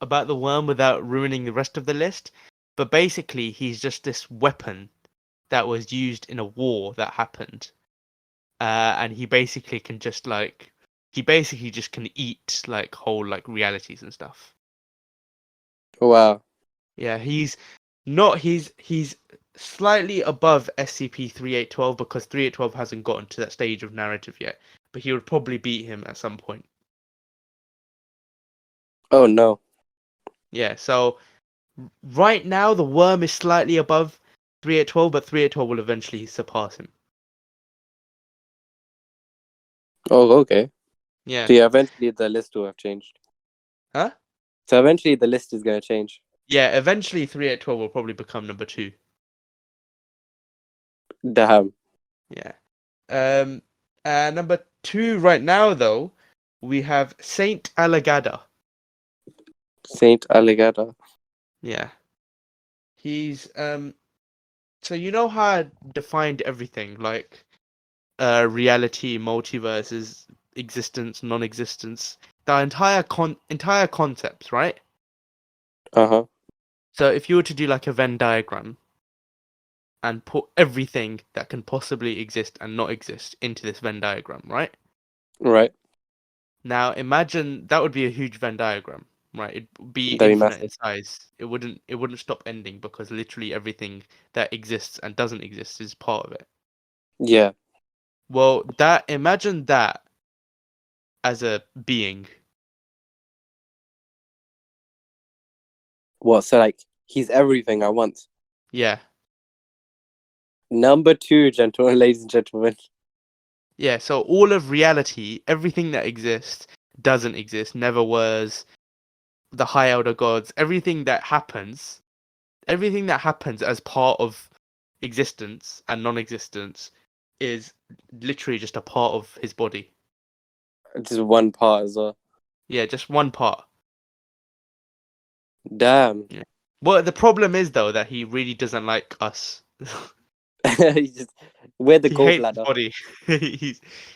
B: about the worm without ruining the rest of the list. But basically, he's just this weapon that was used in a war that happened. And he basically can just can eat like whole like realities and stuff.
A: Wow.
B: Yeah, he's slightly above SCP-3812 because 3812 hasn't gotten to that stage of narrative yet, but he would probably beat him at some point.
A: Oh no.
B: Yeah, so right now the worm is slightly above 3812, but 3812 will eventually surpass him.
A: Oh, okay.
B: Yeah.
A: So yeah, eventually the list will have changed.
B: Huh?
A: So eventually the list is gonna change.
B: Yeah, eventually 3812 will probably become number 2.
A: Damn.
B: Yeah. Number 2 right now though, we have Saint Alligator.
A: Saint Alligator.
B: Yeah. He's so you know how I defined everything like reality, multiverses, existence, non-existence, the entire concepts, right?
A: Uh-huh.
B: So if you were to do like a Venn diagram and put everything that can possibly exist and not exist into this Venn diagram, right?
A: Right.
B: Now imagine that would be a huge Venn diagram, right? It'd be
A: That'd be
B: infinite in
A: massive.
B: size. It wouldn't stop ending because literally everything that exists and doesn't exist is part of it.
A: Yeah.
B: Well, imagine that as a being.
A: What, so like he's everything I want.
B: Yeah.
A: Number 2, ladies and gentlemen.
B: Yeah, so all of reality, everything that exists, doesn't exist, never was, the high elder gods, everything that happens as part of existence and non-existence is literally just a part of his body.
A: Just one part as well.
B: Yeah, just one part.
A: Damn.
B: Yeah. Well, the problem is though that he really doesn't like us.
A: He's just, we're the
B: He hates his
A: gallbladder.
B: body.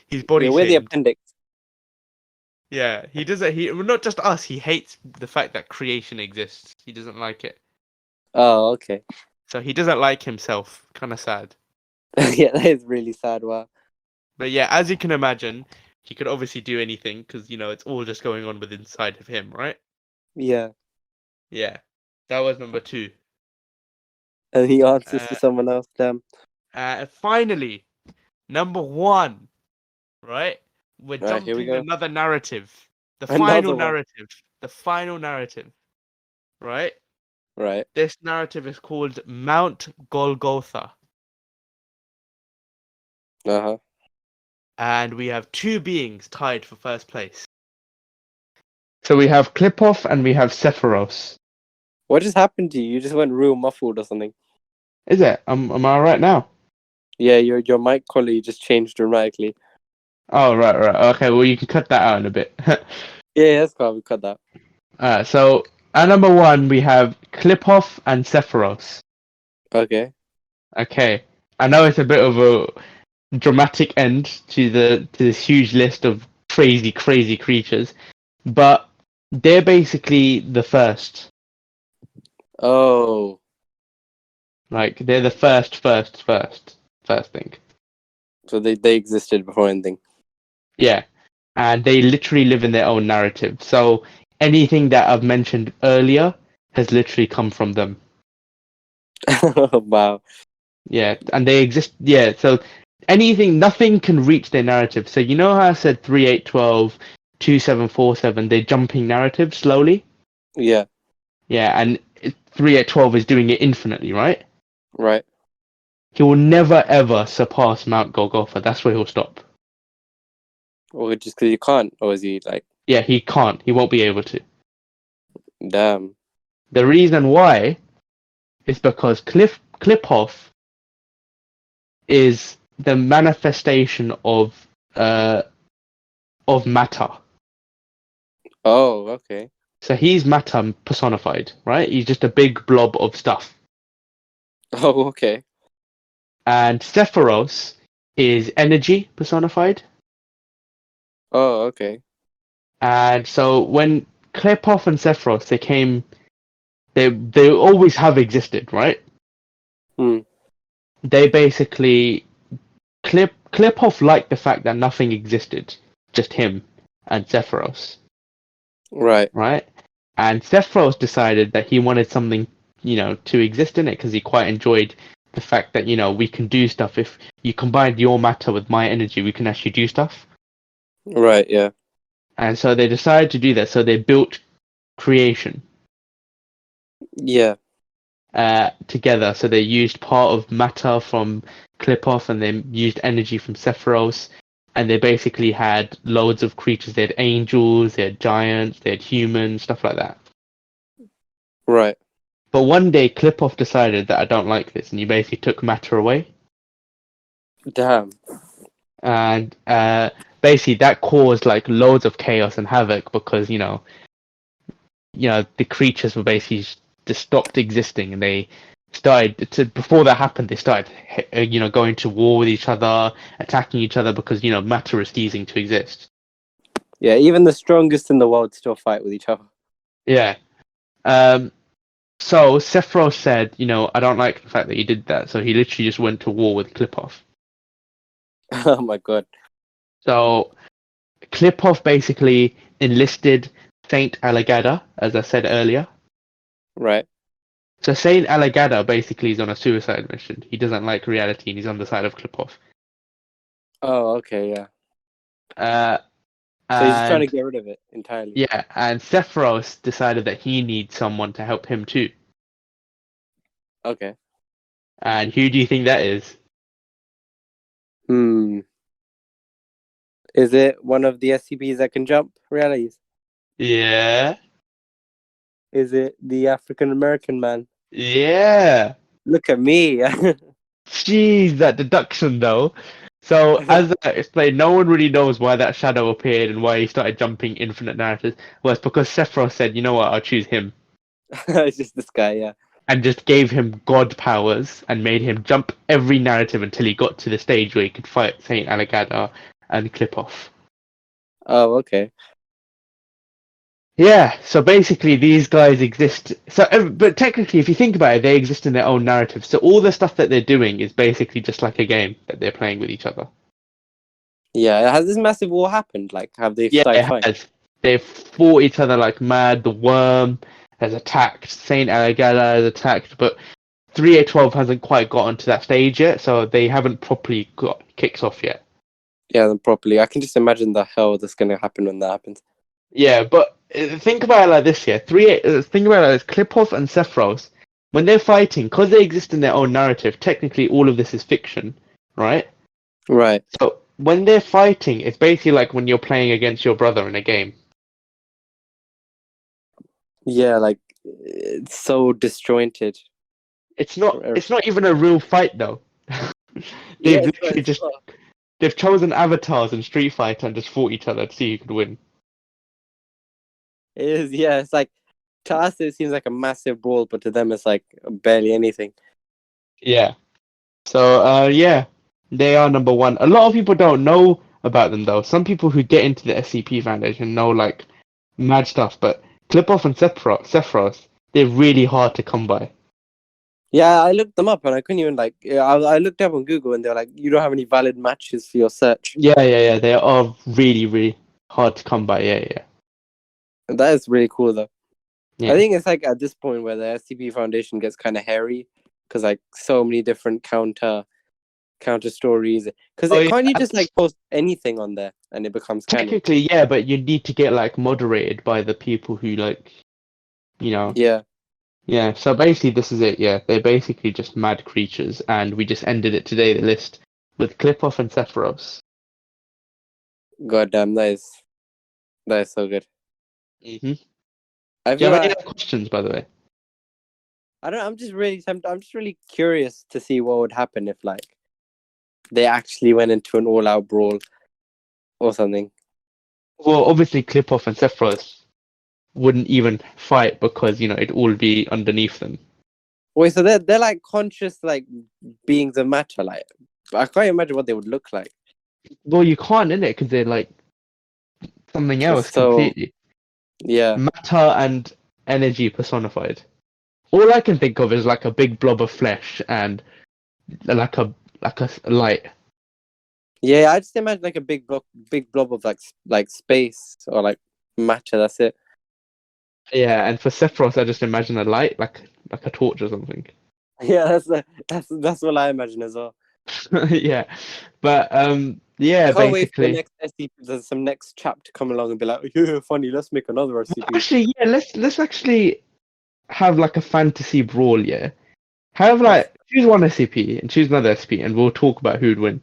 B: he's body
A: Yeah, we're the
B: shamed.
A: appendix.
B: Yeah, he doesn't. Well, not just us. He hates the fact that creation exists. He doesn't like it.
A: Oh, okay.
B: So he doesn't like himself. Kind of sad.
A: Yeah, that is really sad. Wow.
B: But yeah, as you can imagine, he could obviously do anything because it's all just going on within inside of him, right?
A: Yeah.
B: Yeah, that was number 2.
A: And he answers
B: Uh,
A: to someone else. Damn.
B: Finally, number 1, right? We're
A: All right, here we
B: dumping
A: go.
B: another narrative. The
A: Another
B: final
A: one.
B: narrative. The final narrative. Right?
A: Right.
B: This narrative is called Mount Golgotha.
A: Uh-huh.
B: And we have 2 beings tied for first place. So we have Klipoff and we have Sephiros.
A: What just happened to you? You just went real muffled or something.
B: Is it? Am I right now?
A: Yeah, your mic quality just changed dramatically.
B: Oh, right. Okay, well, you can cut that out in a bit.
A: Yeah, that's cool. We cut that.
B: So, at number 1, we have Klipoff and Sephiros.
A: Okay.
B: Okay. I know it's a bit of a dramatic end to this huge list of crazy creatures, but they're basically the first.
A: Oh.
B: Like, they're the first thing.
A: So they existed before anything.
B: Yeah. And they literally live in their own narrative. So anything that I've mentioned earlier has literally come from them.
A: Wow.
B: Yeah. And they exist. Yeah. So nothing can reach their narrative. So you know how I said 3812, 2747, they're jumping narrative slowly?
A: Yeah.
B: Yeah. And 3812 is doing it infinitely, right?
A: Right.
B: He will never ever surpass Mount Golgotha. That's where he'll stop.
A: Or just because you can't, or is he like?
B: Yeah, he can't. He won't be able to.
A: Damn.
B: The reason why is because Clipoff is the manifestation of matter.
A: Oh, okay.
B: So he's matter personified, right? He's just a big blob of stuff.
A: Oh, okay.
B: And Sephiroth is energy personified.
A: Oh, okay.
B: And so when Clipoff and Sephiroth they always have existed, right?
A: Hmm.
B: They basically Clipoff liked the fact that nothing existed, just him and Sephiroth,
A: Right.
B: right? And Sephiroth decided that he wanted something, to exist in it because he quite enjoyed the fact that we can do stuff. If you combine your matter with my energy, we can actually do stuff.
A: Right. Yeah.
B: And so they decided to do that. So they built creation
A: Yeah.
B: together. So they used part of matter from Clipoff and they used energy from Sephiroth. And they basically had loads of creatures. They had angels, they had giants, they had humans, stuff like that.
A: Right.
B: But one day, Clipoff decided that I don't like this, and he basically took matter away.
A: Damn.
B: And basically, that caused like loads of chaos and havoc because the creatures were basically just stopped existing, and they started to. Before that happened, they started going to war with each other, attacking each other because matter is ceasing to exist.
A: Yeah. Even the strongest in the world still fight with each other.
B: Yeah. So Sephiroth said, I don't like the fact that you did that. So he literally just went to war with Clipoff.
A: Oh my god.
B: So Clipoff basically enlisted Saint Alagada, as I said earlier.
A: Right.
B: So Saint Alagada basically is on a suicide mission. He doesn't like reality and he's on the side of Clipoff.
A: Oh, okay. Yeah.
B: Uh,
A: So he's just trying to
B: and
A: get rid of it entirely.
B: yeah, and Sephiroth decided that he needs someone to help him too.
A: Okay.
B: And who do you think that is?
A: Hmm. Is it one of the SCPs that can jump realities?
B: Yeah.
A: Is it the African American man?
B: Yeah.
A: Look at me.
B: Jeez, that deduction though. So, as I explained, no one really knows why that shadow appeared and why he started jumping infinite narratives. Well, it's because Sephiroth said, you know what, I'll choose him.
A: It's just this guy, yeah.
B: And just gave him god powers and made him jump every narrative until he got to the stage where he could fight Saint Alagada and Clipoff.
A: Oh, okay.
B: Yeah, so basically these guys exist. But technically, if you think about it, they exist in their own narrative. So all the stuff that they're doing is basically just like a game that they're playing with each other.
A: Yeah, has this massive war happened? Like, have they
B: Yeah,
A: started
B: it
A: fighting?
B: has. They've fought each other like mad. The worm has attacked. Saint Alagada has attacked, but 3812 hasn't quite gotten to that stage yet, so they haven't properly got kicks off yet.
A: Yeah, then properly. I can just imagine the hell that's gonna happen when that happens.
B: Yeah, but think about it like this: yeah, think about it like this: Clipoff and Sephiroth, when they're fighting, because they exist in their own narrative. Technically, all of this is fiction, right?
A: Right.
B: So when they're fighting, it's basically like when you're playing against your brother in a game.
A: Yeah, like it's so disjointed.
B: It's not. It's not even a real fight though.
A: Yeah,
B: They've
A: but
B: literally
A: it's
B: just
A: not.
B: they've chosen avatars in Street Fighter and just fought each other to see who could win.
A: It is. Yeah, it's like to us it seems like a massive brawl, but to them it's like barely anything.
B: Yeah. So yeah, they are number one. A lot of people don't know about them though. Some people who get into the SCP Foundation know like mad stuff, but Clipoff and Sephiroth, they're really hard to come by.
A: Yeah, I looked them up and I couldn't even like. Yeah, I looked up on Google and they're like, you don't have any valid matches for your search.
B: Yeah. They are really, really hard to come by. Yeah.
A: And that is really cool though. I
B: Yeah.
A: think it's like at this point where the SCP Foundation gets kind of hairy because like so many different counter stories. Because
B: Oh
A: it
B: yeah.
A: can't you just like post anything on there and it becomes canon?
B: Technically, yeah, but you need to get like moderated by the people who like, you know.
A: Yeah.
B: Yeah, so basically this is it, yeah. They're basically just mad creatures, and we just ended it today, the list, with Clipoff and Sephiroth.
A: God damn, that is so good.
B: Mm-hmm. Do
A: I
B: you
A: feel
B: have any
A: like
B: other questions, by the way?
A: I don't. I'm just really tempted. I'm just really curious to see what would happen if like they actually went into an all-out brawl or something.
B: Well, obviously, Clipoff and Sephiroth wouldn't even fight because it'd all be underneath them.
A: Wait, so they're like conscious like beings of matter, like I can't imagine what they would look like.
B: Well, you can't, innit? Because they're like something else
A: So
B: completely.
A: yeah,
B: Matter and energy personified. All I can think of is like a big blob of flesh and like a light.
A: yeah. I just imagine like a big blob of like space or like matter. That's it.
B: Yeah, and for Sephiroth, I just imagine a light, like a torch or something.
A: Yeah, that's what I imagine as well.
B: Yeah, but
A: I
B: yeah,
A: can't wait for the
B: basically.
A: next SCP. There's some next chapter come along and be like, yeah, funny. Let's make another SCP.
B: Actually, yeah, let's actually have like a fantasy brawl. Yeah, have like choose one SCP and choose another SCP, and we'll talk about who'd win.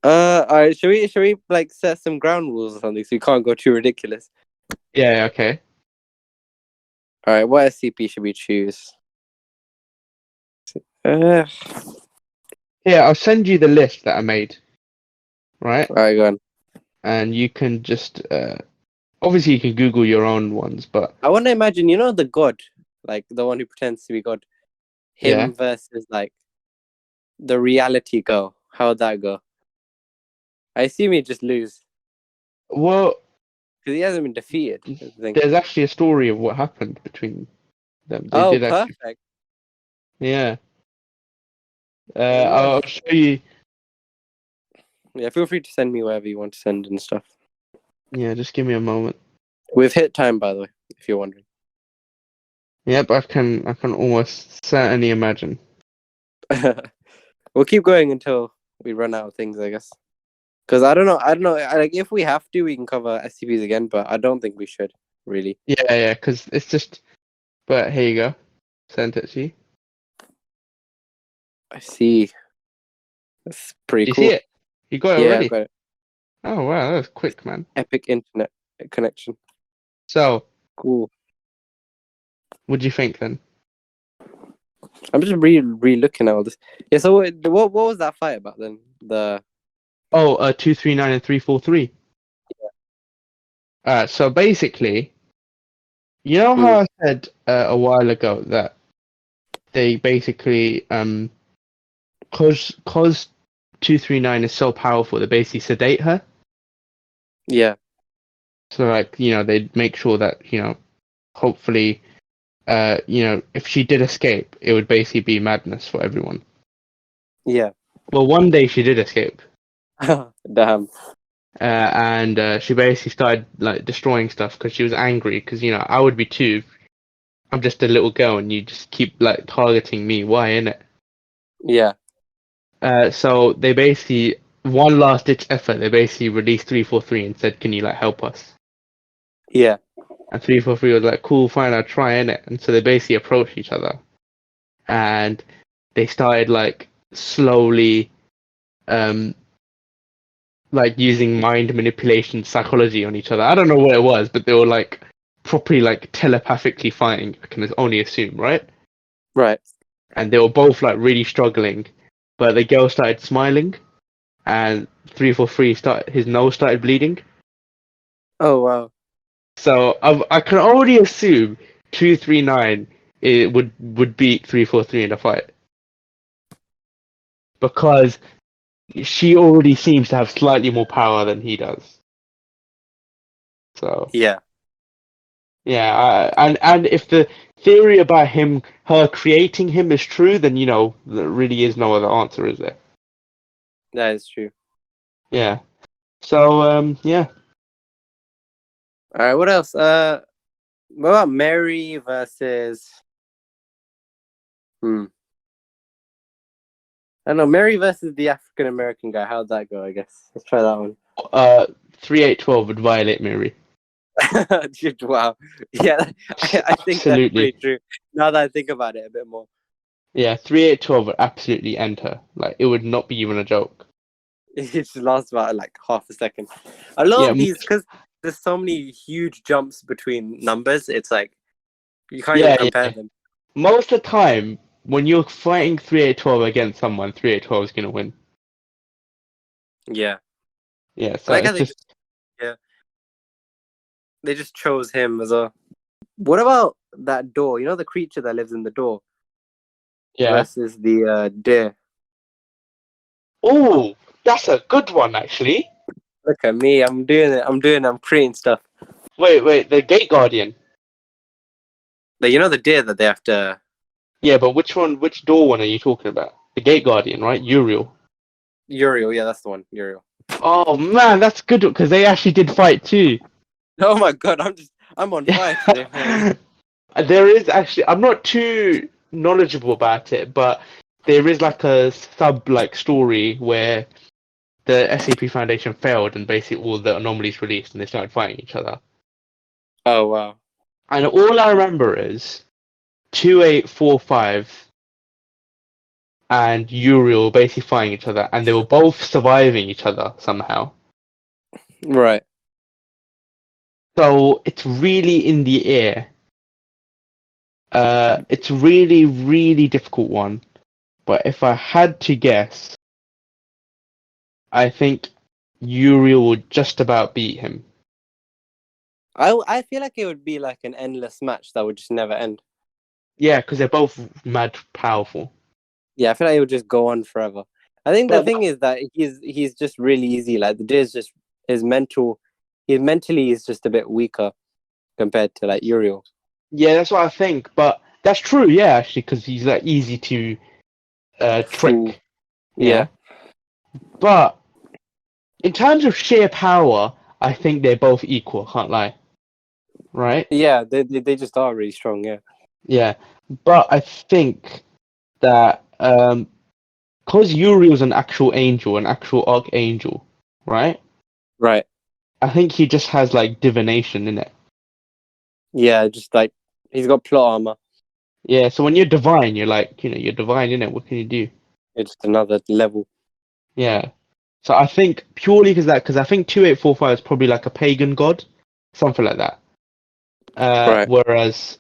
A: All right. Should we like set some ground rules or something so you can't go too ridiculous?
B: Yeah, okay.
A: All right. What SCP should we choose? Uh,
B: Yeah, I'll send you the list that I made. Right,
A: all right, go on.
B: and you can just obviously you can Google your own ones, but
A: I want to imagine, the god, like the one who pretends to be God,
B: yeah.
A: him versus like the reality girl. How would that go? I assume he'd just lose
B: Well,
A: because he hasn't been defeated. Is the thing.
B: there's actually a story of what happened between them. They
A: Oh,
B: did actually.
A: perfect.
B: Yeah.
A: Yeah.
B: I'll show you.
A: Yeah, feel free to send me wherever you want to send and stuff.
B: Yeah, just give me a moment.
A: We've hit time, by the way, if you're wondering.
B: Yep, I can almost certainly imagine.
A: We'll keep going until we run out of things, I guess. Because I don't know. Like, if we have to, we can cover SCPs again, but I don't think we should, really.
B: Yeah, because it's just. But here you go. Sent it to you.
A: I see. That's pretty
B: Do you
A: cool.
B: see it? You got it
A: Yeah,
B: already?
A: I've got it.
B: Oh wow, that was quick, man.
A: Epic internet connection.
B: So,
A: Cool.
B: what do you think then?
A: I'm just re-looking at all this. Yeah. So what was that fight about then? The
B: 239 and 343. So basically, you know how I said a while ago that they basically cause 239 is so powerful they basically sedate her.
A: yeah.
B: So like they'd make sure that hopefully if she did escape, it would basically be madness for everyone.
A: Yeah.
B: Well, one day she did escape.
A: Damn.
B: And she basically started like destroying stuff because she was angry. Because I would be too. I'm just a little girl, and you just keep like targeting me. Why, innit?
A: Yeah.
B: So they basically one last ditch effort. They basically released 343 and said, "Can you like help us?"
A: Yeah.
B: And 343 was like, "Cool, fine, I'll try innit." And so they basically approached each other, and they started like slowly, like using mind manipulation psychology on each other. I don't know what it was, but they were like properly like telepathically fighting. I can only assume, right?
A: Right.
B: And they were both like really struggling, but the girl started smiling, and 343 his nose started bleeding.
A: Oh wow.
B: So I can already assume 239 it would beat 343 in a fight because she already seems to have slightly more power than he does. So
A: Yeah.
B: yeah, and if the theory about her creating him is true, then there really is no other answer, is there?
A: That is true.
B: Yeah. So yeah.
A: All right. What else? What about Mary versus? I don't know. Mary versus the African American guy. How'd that go? I guess let's try that one.
B: 3812 would violate Mary.
A: Dude, wow. Yeah, I think that's pretty true. Now that I think about it a bit more.
B: Yeah, 3812 would absolutely end her. Like it would not be even a joke.
A: It just lasts about like half a second. A lot of these, because there's so many huge jumps between numbers. It's like You can't even
B: Yeah,
A: compare
B: yeah.
A: them.
B: Most of the time, when you're fighting 3812 against someone, 3812 is gonna win.
A: Yeah.
B: Yeah,
A: I
B: so
A: like how
B: it's just
A: they just chose him as a. What about that door? You know the creature that lives in the door
B: yeah.
A: versus the deer.
B: Oh, that's a good one actually.
A: Look at me, I'm doing it. I'm creating stuff.
B: Wait, the Gate Guardian.
A: You know the deer that they have to.
B: Yeah, but which door one are you talking about? The Gate Guardian, right? Uriel.
A: Uriel, yeah, that's the one. Uriel.
B: Oh man, that's good because they actually did fight too.
A: Oh my god, I'm on fire today, man.
B: There is actually, I'm not too knowledgeable about it, but there is like a sub like story where the SCP Foundation failed and basically all the anomalies released and they started fighting each other.
A: Oh wow.
B: And all I remember is 2845 and Uriel basically fighting each other, and they were both surviving each other somehow.
A: Right.
B: So it's really in the air. It's really, really difficult one. But if I had to guess, I think Uriel would just about beat him.
A: I feel like it would be like an endless match that would just never end.
B: Yeah, because they're both mad powerful.
A: Yeah, I feel like it would just go on forever. I think the
B: But
A: thing is that he's just really easy. Like the deer is just his mentally is just a bit weaker compared to like Uriel.
B: yeah, that's what I think. But that's true, yeah, actually, because he's like easy to
A: Fool.
B: trick.
A: Yeah.
B: Yeah. But in terms of sheer power, I think they're both equal, can't lie. Right?
A: Yeah, they just are really strong, yeah.
B: Yeah. But I think that because Uriel's an actual angel, an actual archangel, right?
A: Right.
B: I think he just has like divination in it.
A: Yeah, just like he's got plot armor.
B: Yeah, so when you're divine, you're like, you're divine in it. What can you do?
A: It's just another level.
B: Yeah. So I think purely because I think 2845 is probably like a pagan god, something like that.
A: Right.
B: Whereas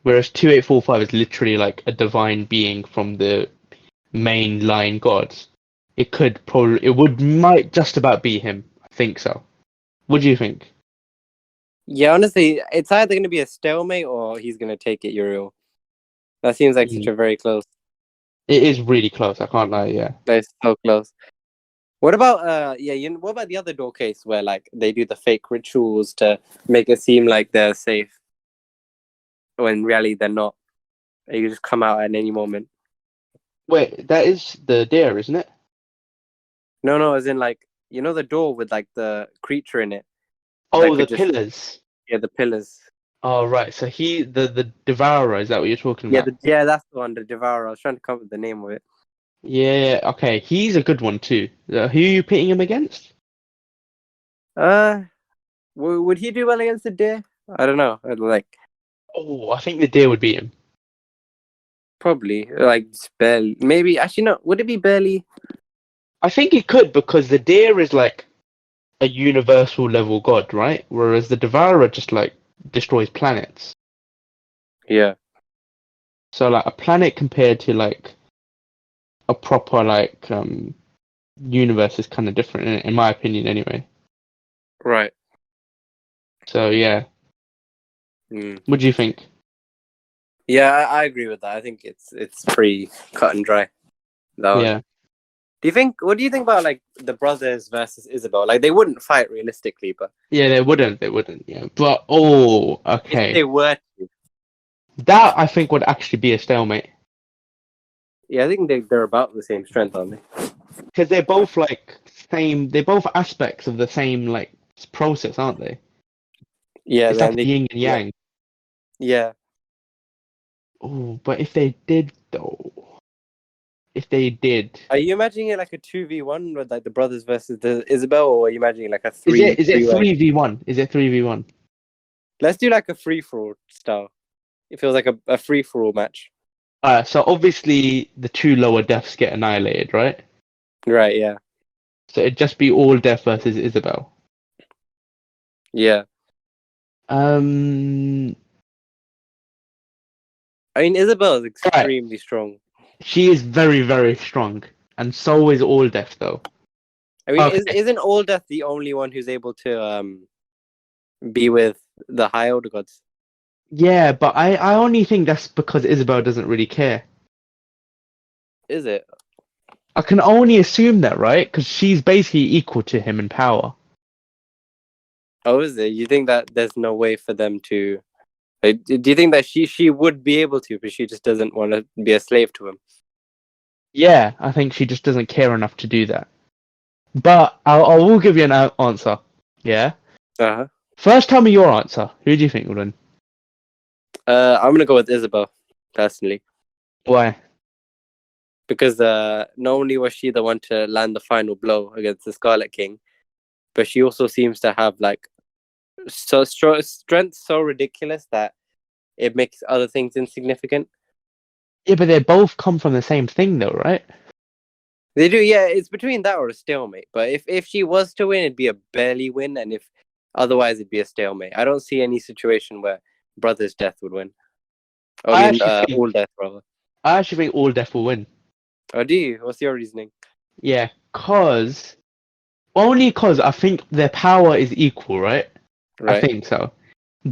B: 2845 is literally like a divine being from the main line gods. It might just about be him. I think so. What do you think?
A: Yeah, honestly, it's either gonna be a stalemate or he's gonna take it Uriel. That seems like such a very close.
B: It is really close. I can't lie. Yeah.
A: That's so close. What about what about the other door case where like they do the fake rituals to make it seem like they're safe when really they're not. You just come out at any moment.
B: Wait, that is the deer, isn't it?
A: No, as in like the door with like the creature in it that
B: Oh, the
A: could just
B: pillars.
A: the pillars.
B: Oh, right. So the devourer. Is that what you're talking about?
A: That's the one, the Devourer. I was trying to come up with the name of it.
B: Yeah. Okay. He's a good one too. Who are you pitting him against?
A: Uh, would he do well against the deer? I don't know. Like
B: Oh, I think the deer would beat him.
A: probably like just barely. Maybe actually no. Would it be barely?
B: I think he could because the deer is like a universal level god, right? Whereas the devourer just like destroys planets.
A: Yeah.
B: So like a planet compared to like a proper like universe is kind of different in my opinion anyway.
A: Right.
B: So yeah,
A: Mm.
B: what do you think?
A: Yeah, I agree with that. I think it's pretty cut and dry. That one.
B: Yeah.
A: Do you think? What do you think about like the brothers versus Isabel? Like they wouldn't fight realistically, but
B: Yeah, they wouldn't, yeah. But oh,
A: if
B: okay.
A: they were to,
B: That I think would actually be a stalemate.
A: yeah, I think they're about the same strength, aren't they?
B: Because they're both like they're both aspects of the same like process, aren't they?
A: Yeah,
B: It's like
A: then
B: a
A: they
B: yin and
A: yeah
B: yang.
A: yeah
B: Oh, but if they did though, if they did,
A: Are you imagining it like a 2v1 with like the brothers versus the Isabel, or are you imagining like a
B: is
A: three
B: it is it
A: three way?
B: 3v1? Is it 3v1?
A: Let's do like a free for all style. It feels like a free for all match.
B: So obviously the two lower deaths get annihilated, right?
A: Right, yeah.
B: So it'd just be all death versus Isabel.
A: Yeah.
B: Um,
A: I mean, Isabel is extremely strong.
B: She is very, very strong, and so is All Death, though.
A: I mean,
B: Okay.
A: isn't All Death the only one who's able to be with the high older gods?
B: Yeah, but I only think that's because Isabel doesn't really care.
A: Is it?
B: I can only assume that, right? Because she's basically equal to him in power.
A: Oh, is it? You think that there's no way for them to? Like, do you think that she would be able to, but she just doesn't want to be a slave to him?
B: Yeah, I think she just doesn't care enough to do that. But I will give you an answer. Yeah.
A: Uh-huh.
B: First, tell me your answer. Who do you think would win?
A: I'm gonna go with Isabel, personally,
B: Why?
A: because not only was she the one to land the final blow against the Scarlet King, but she also seems to have like strength so ridiculous that it makes other things insignificant.
B: Yeah, but they both come from the same thing, though, right?
A: They do, yeah. It's between that or a stalemate. But if she was to win, it'd be a barely win, and if otherwise, it'd be a stalemate. I don't see any situation where Brother's death would win.
B: I actually
A: All
B: think
A: death, rather.
B: I actually think All Death will win.
A: Oh, do you? What's your reasoning?
B: Yeah, only cause I think their power is equal, right? I
A: Right.
B: think so.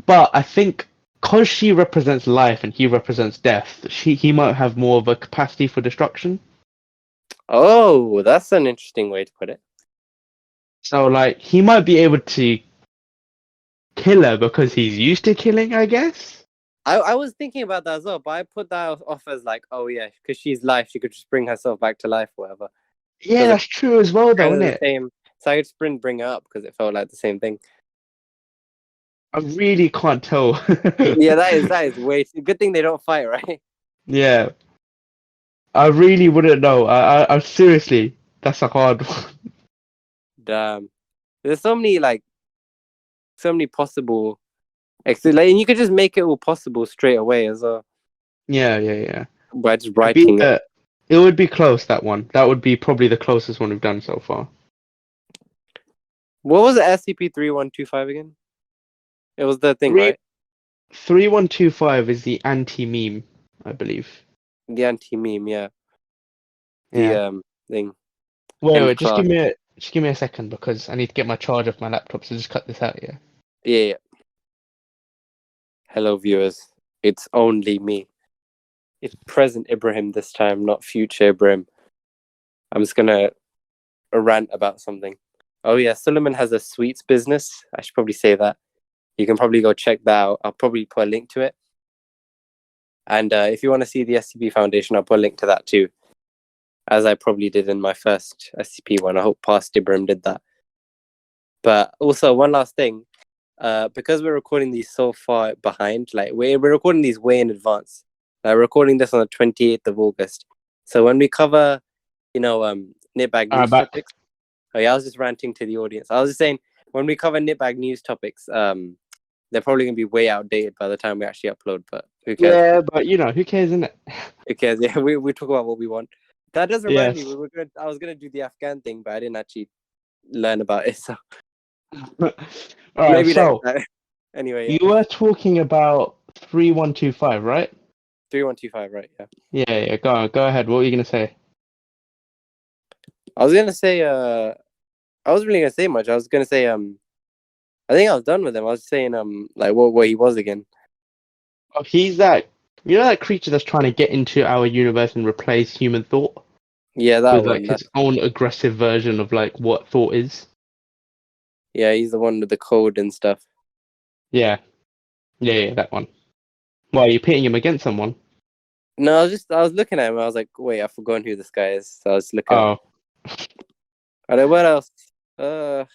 B: But I think cause she represents life and he represents death, he might have more of a capacity for destruction.
A: Oh, that's an interesting way to put it.
B: So like he might be able to kill her because he's used to killing, I guess.
A: I was thinking about that as well, but I put that off as like, oh yeah, because she's life, she could just bring herself back to life, or whatever.
B: Yeah, that's true as well, though,
A: Kind
B: isn't
A: of the
B: it?
A: same. So I could just bring it up because it felt like the same thing.
B: I really can't tell.
A: Yeah, that is way too good thing they don't fight, right?
B: Yeah, I really wouldn't know. I seriously, that's a hard one.
A: Damn. There's so many possible and you could just make it all possible straight away as well
B: Yeah.
A: by just
B: It'd be,
A: writing it.
B: it would be close, that one. That would be probably the closest one we've done so far.
A: What was the SCP-3125 again? It was the thing, right?
B: 3125 is the anti-meme, I believe.
A: The anti-meme, yeah. The
B: Yeah.
A: thing.
B: Wait,
A: Class.
B: just give me a second because I need to get my charge off my laptop, so just cut this out, yeah.
A: Yeah. Hello, viewers. It's only me. It's present Ibrahim this time, not future Ibrahim. I'm just gonna rant about something. Oh yeah, Suleiman has a sweets business. I should probably say that. You can probably go check that out. I'll probably put a link to it. And if you want to see the SCP Foundation, I'll put a link to that too, as I probably did in my first SCP one. I hope past Ibrahim did that. But also, one last thing. Because we're recording these so far behind, like we're recording these way in advance. We're recording this on the 28th of August. So when we cover, Nitbag news topics. Oh yeah, I was just ranting to the audience. I was just saying when we cover Nitbag news topics, they're probably gonna be way outdated by the time we actually upload. But who cares?
B: Yeah, but who cares, innit?
A: Who cares? Yeah, we talk about what we want. That does remind
B: Yes.
A: me. I was gonna do the Afghan thing, but I didn't actually learn about it. So
B: All right,
A: maybe
B: so
A: next time. Anyway, yeah.
B: you were talking about 3125, right?
A: 3125, right? Yeah.
B: Yeah, go ahead. What were you gonna say?
A: I was gonna say, I wasn't really gonna say much. I was gonna say, I think I was done with him. I was saying, like what he was again.
B: Oh, he's that. That creature that's trying to get into our universe and replace human thought
A: Yeah, that
B: with
A: one.
B: like his own aggressive version of like what thought is.
A: Yeah, he's the one with the code and stuff.
B: Yeah, that one. Why are you pitting him against someone?
A: No, I was looking at him. I was like, wait, I've forgotten who this guy is. So I was looking.
B: Oh,
A: What else? I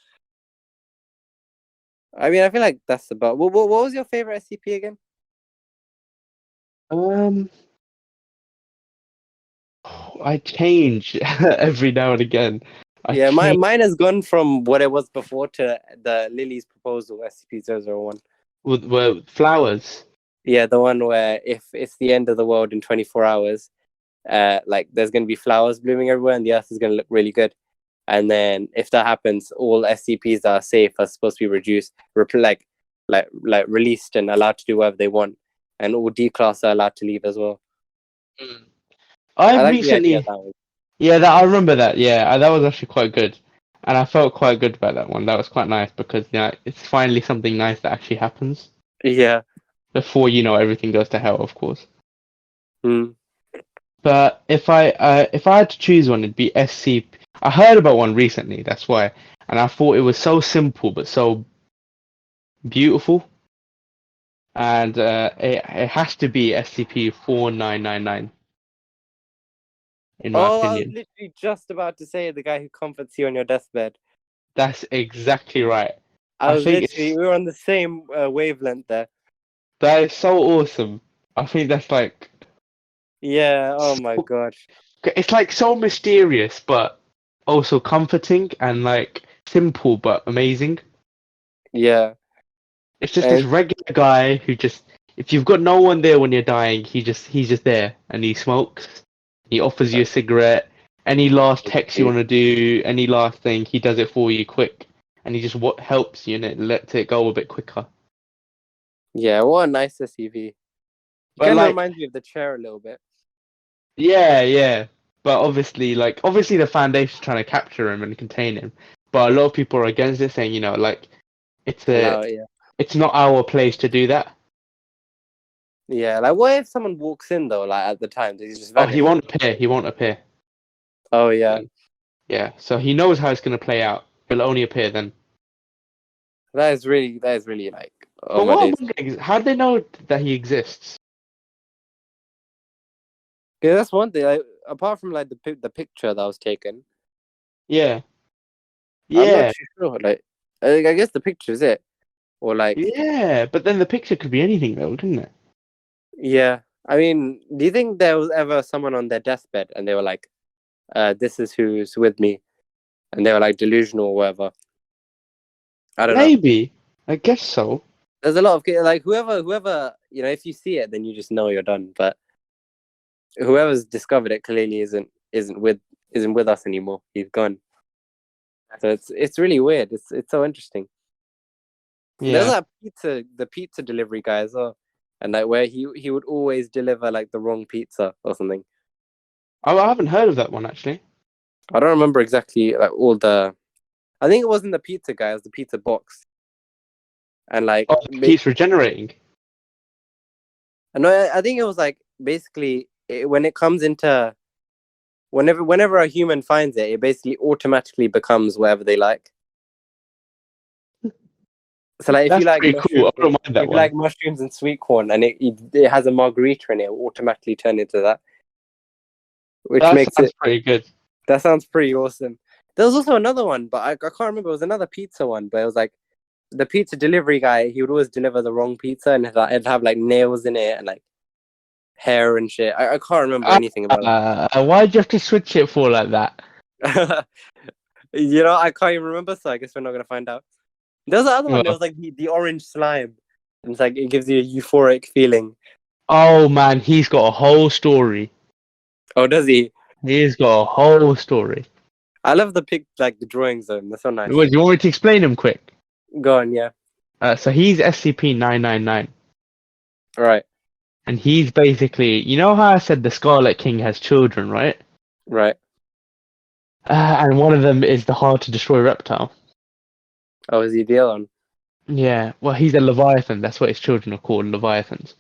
A: mean, I feel like that's about. What was your favorite SCP again?
B: I change every now and again.
A: Mine has gone from what it was before to the Lily's proposal, SCP-001.
B: With flowers.
A: Yeah, the one where if it's the end of the world in 24 hours, like there's going to be flowers blooming everywhere and the earth is going to look really good. And then if that happens, all SCPs that are safe are supposed to be reduced, released and allowed to do whatever they want. and all D class are allowed to leave as well.
B: I
A: like the idea
B: recently,
A: of that one.
B: yeah, that I remember that. Yeah, that was actually quite good, and I felt quite good about that one. That was quite nice because it's finally something nice that actually happens
A: Yeah.
B: before everything goes to hell, of course.
A: Mm.
B: But if I had to choose one, it'd be SCP. I heard about one recently, that's why, and I thought it was so simple but so beautiful, and it has to be SCP-4999, in my
A: Oh, I was
B: opinion.
A: literally just about to say the guy who comforts you on your deathbed.
B: That's exactly right.
A: I
B: I
A: was
B: think
A: literally, we were on the same wavelength there.
B: that is so awesome. I think that's like
A: Yeah, oh my gosh.
B: it's like so mysterious, but also comforting and like simple but amazing.
A: Yeah.
B: It's just this
A: And
B: regular guy who just, if you've got no one there when you're dying, he's just there and he smokes. He offers you a cigarette. Any last text you want to do, any last thing, he does it for you quick, and he just helps you and it lets it go a bit quicker.
A: yeah, what a nice SUV. He
B: But
A: kind of
B: like,
A: reminds me of the chair a little bit.
B: yeah. But obviously, the Foundation's trying to capture him and contain him. But a lot of people are against it, saying, it's
A: Allow it, yeah.
B: it's not our place to do that.
A: Yeah, like what if someone walks in though, like at the time, does he just
B: Oh,
A: vanish?
B: he won't appear. He won't appear.
A: Oh yeah.
B: Yeah, so he knows how it's going to play out. He'll only appear then.
A: That is really like, oh
B: But
A: my
B: what I'm
A: days.
B: wondering is, how do they know that he exists?
A: Yeah, that's one thing. Like, apart from like the picture that was taken,
B: Yeah.
A: I'm not
B: Yeah.
A: too sure. Like, I guess the picture is it, or like,
B: Yeah, but then the picture could be anything though, couldn't it?
A: yeah. I mean, do you think there was ever someone on their deathbed and they were like, "This is who's with me," and they were like delusional or whatever? I don't know.
B: Maybe. I guess so.
A: There's a lot of like whoever if you see it, then you just know you're done. But whoever's discovered it clearly isn't with us anymore. He's gone. So it's really weird. It's so interesting. There's
B: Yeah.
A: the pizza delivery guy as well, and like where he would always deliver like the wrong pizza or something.
B: I haven't heard of that one actually.
A: I don't remember exactly like all the. I think it wasn't the pizza guy. It was the pizza box, and like
B: Oh, it keeps regenerating.
A: I think it was like basically when it comes into whenever a human finds it, it basically automatically becomes whatever they like. So like if you
B: That's
A: like
B: pretty cool. I don't mind
A: if
B: that
A: you
B: one.
A: like mushrooms and sweet corn, and it has a margarita in it, will automatically turn into that, which
B: That
A: makes
B: sounds
A: it.
B: pretty good.
A: That sounds pretty awesome. There was also another one, but I can't remember. It was another pizza one, but it was like the pizza delivery guy. He would always deliver the wrong pizza, and it'd have like nails in it and like hair and shit. I can't remember anything about
B: Why'd you have to switch it for like that?
A: it. I can't even remember, so I guess we're not gonna find out. There was the other one. There
B: Well,
A: was like the orange slime, and it's like it gives you a euphoric feeling.
B: oh man, he's got a whole story.
A: Oh, does he?
B: He's got a whole story.
A: I love like the drawings though. They're so nice.
B: What, do you want me to explain him quick?
A: Go on, yeah.
B: So he's SCP-999.
A: All right,
B: And he's basically, you know how I said the Scarlet King has children, right?
A: right.
B: And one of them is the hard to destroy reptile.
A: Oh, is he the other one?
B: Yeah, well, he's a Leviathan. That's what his children are called, Leviathans.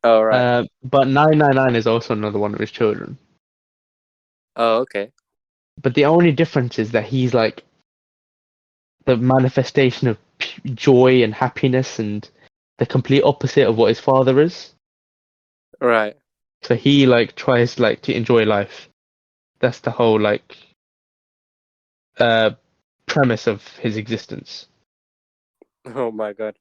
A: Oh, right.
B: But 999 is also another one of his children.
A: Oh, okay.
B: But the only difference is that he's like the manifestation of joy and happiness and the complete opposite of what his father is.
A: Right.
B: So he like tries like to enjoy life. That's the whole like premise of his existence.
A: Oh my god.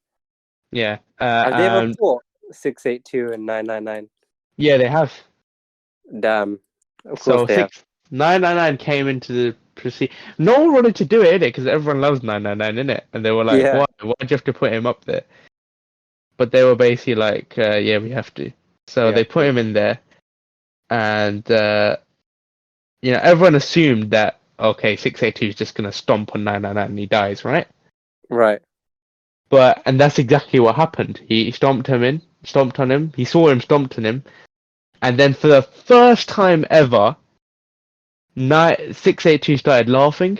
B: Yeah.
A: Have they ever
B: And
A: fought 682 and 999?
B: yeah, they have.
A: Damn. Of course
B: So
A: they have.
B: 999 came into the proceed. No one wanted to do it, innit? Because everyone loves 999, innit? And they were like,
A: Yeah.
B: "Why? Why'd you have to put him up there?" But they were basically like, "Yeah, we have to." So they put him in there, and everyone assumed that okay, 682 is just gonna stomp on 999 and he dies, right?
A: Right.
B: And that's exactly what happened. He stomped him in, stomped on him. He saw him, stomped on him, and then for the first time ever, 682 started laughing.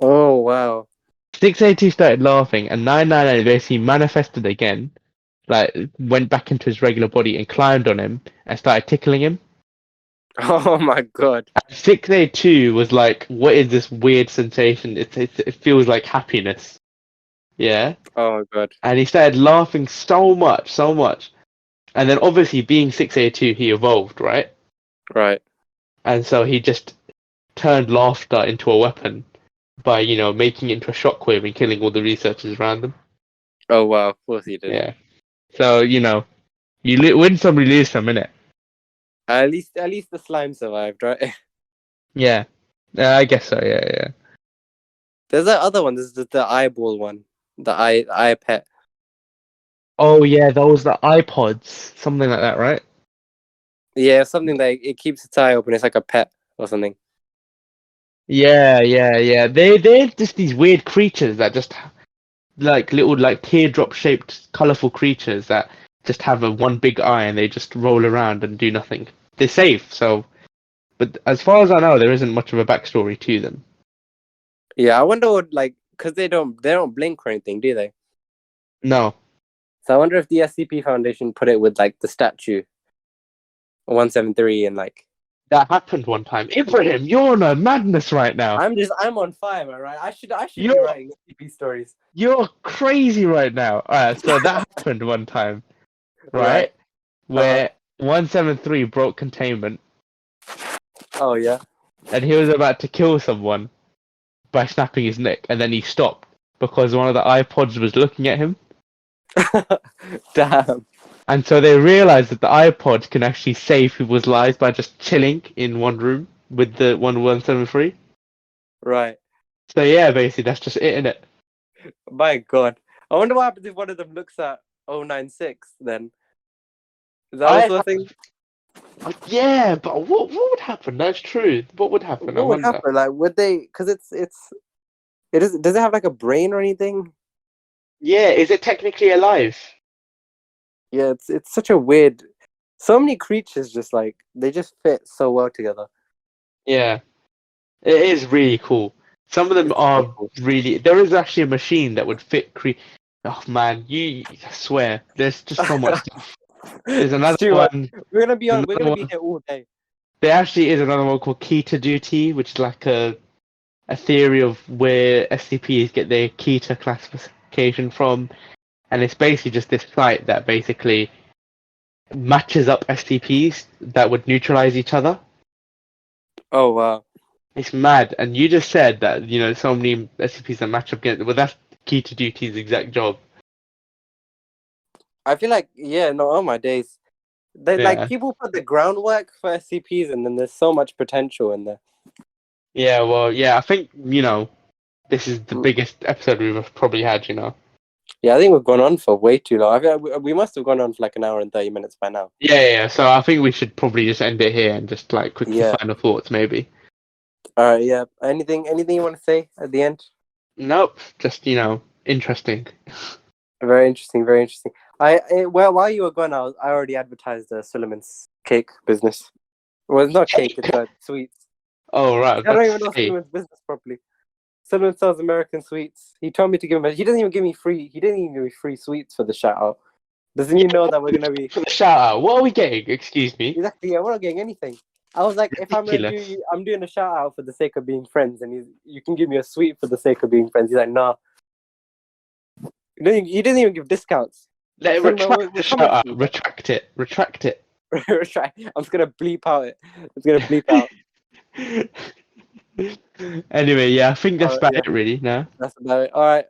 A: Oh wow.
B: 682 started laughing, and 999 basically manifested again, like went back into his regular body and climbed on him and started tickling him.
A: Oh my god.
B: 682 was like, "What is this weird sensation? It feels like happiness." Yeah,
A: Oh god.
B: and he started laughing so much, and then obviously being 682, he evolved, right?
A: Right.
B: And so he just turned laughter into a weapon by, making it into a shockwave and killing all the researchers around them.
A: Oh wow. Of course he did.
B: Yeah. So you win some, you lose some, innit?
A: At least the slime survived, right?
B: Yeah. I guess so. Yeah.
A: There's that other one. This is the eyeball one. The eye pet.
B: Oh yeah, those the iPods, something like that, right?
A: Yeah, something that it keeps its eye open. It's like a pet or something.
B: Yeah. They're just these weird creatures that just like little like teardrop shaped colorful creatures that just have a one big eye and they just roll around and do nothing. They're safe, so but as far as I know, there isn't much of a backstory to them.
A: Yeah, I wonder what because they don't blink or anything, do they?
B: No.
A: So I wonder if the SCP Foundation put it with like the statue 173 and like.
B: That happened one time. Ibrahim, you're on a madness right now.
A: I'm on fire, man, right? I should be
B: You're
A: writing SCP stories.
B: you're crazy right now. Alright, so that happened one time, right? Where 173 broke containment
A: Oh yeah.
B: and he was about to kill someone by snapping his neck, and then he stopped because one of the iPods was looking at him.
A: Damn.
B: And so they realized that the iPod can actually save people's lives by just chilling in one room with the 173.
A: Right.
B: So yeah, basically that's just it, innit?
A: My God. I wonder what happens if one of them looks at 096 then. Is that also a thing?
B: Yeah, but what would happen? That's true. What would happen? I
A: What would
B: wonder.
A: happen? Like, would they? Because does it have like a brain or anything?
B: Yeah, is it technically alive?
A: Yeah, it's such a weird. So many creatures just like they just fit so well together.
B: Yeah, it is really cool. Some of them
A: It's
B: are
A: so cool.
B: really. There is actually a machine that would fit. Oh man, I swear, there's just so much stuff. There's another one.
A: We're gonna be
B: Another one.
A: here all day.
B: There actually is another one called Keter Duty, which is like a theory of where SCPs get their Keter classification from, and it's basically just this site that basically matches up SCPs that would neutralize each other.
A: Oh wow.
B: It's mad, and you just said that so many SCPs that match up against. Well, that's Keter Duty's exact job.
A: I feel like oh my days. They
B: Yeah.
A: like people put the groundwork for SCPs, and then there's so much potential in there.
B: Yeah, well, yeah, I think this is the biggest episode we've probably had.
A: Yeah, I think we've gone on for way too long. I feel like we must have gone on for like an hour and 30 minutes by now.
B: Yeah. So I think we should probably just end it here and just like quickly final thoughts, maybe.
A: All right. Yeah. Anything you want to say at the end?
B: Nope. Just interesting.
A: Very interesting. Very interesting. Well, while you were gone, I already advertised the Suleiman's cake business. Well, it's not cake. It's sweets.
B: Oh right.
A: I don't even know Suleiman's business properly. Suleiman sells American sweets. He told me to give him. He didn't even give me free. He didn't even give me free sweets for the shout out. Doesn't he know that we're gonna be
B: for the shout out? What are we getting? Excuse me.
A: Exactly. Yeah, we're not getting anything. I was like, if I'm doing a shout out for the sake of being friends, and you can give me a sweet for the sake of being friends. He's like, nah. You didn't even give discounts.
B: Retract the shout out. Retract it.
A: Retract. I'm just gonna bleep out it. I'm gonna bleep out.
B: Anyway, yeah, I think that's about it, really. No,
A: that's about it. All right.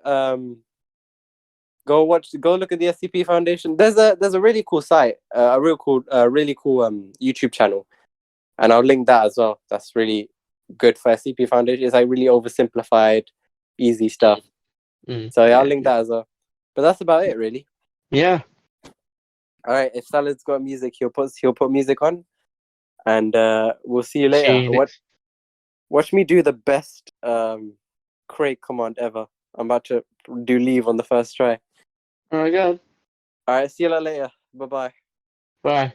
A: Go look at the SCP Foundation. There's a really cool site, really cool YouTube channel, and I'll link that as well. That's really good for SCP Foundation. It's like really oversimplified, easy stuff. So I'll link that as well. But that's about it, really.
B: Yeah.
A: All right. If Salad's got music, he'll put music on, and we'll see you later. Watch me do the best Craig command ever. I'm about to do leave on the first try.
B: Oh my god.
A: All right, see you later. Bye-bye.
B: Bye.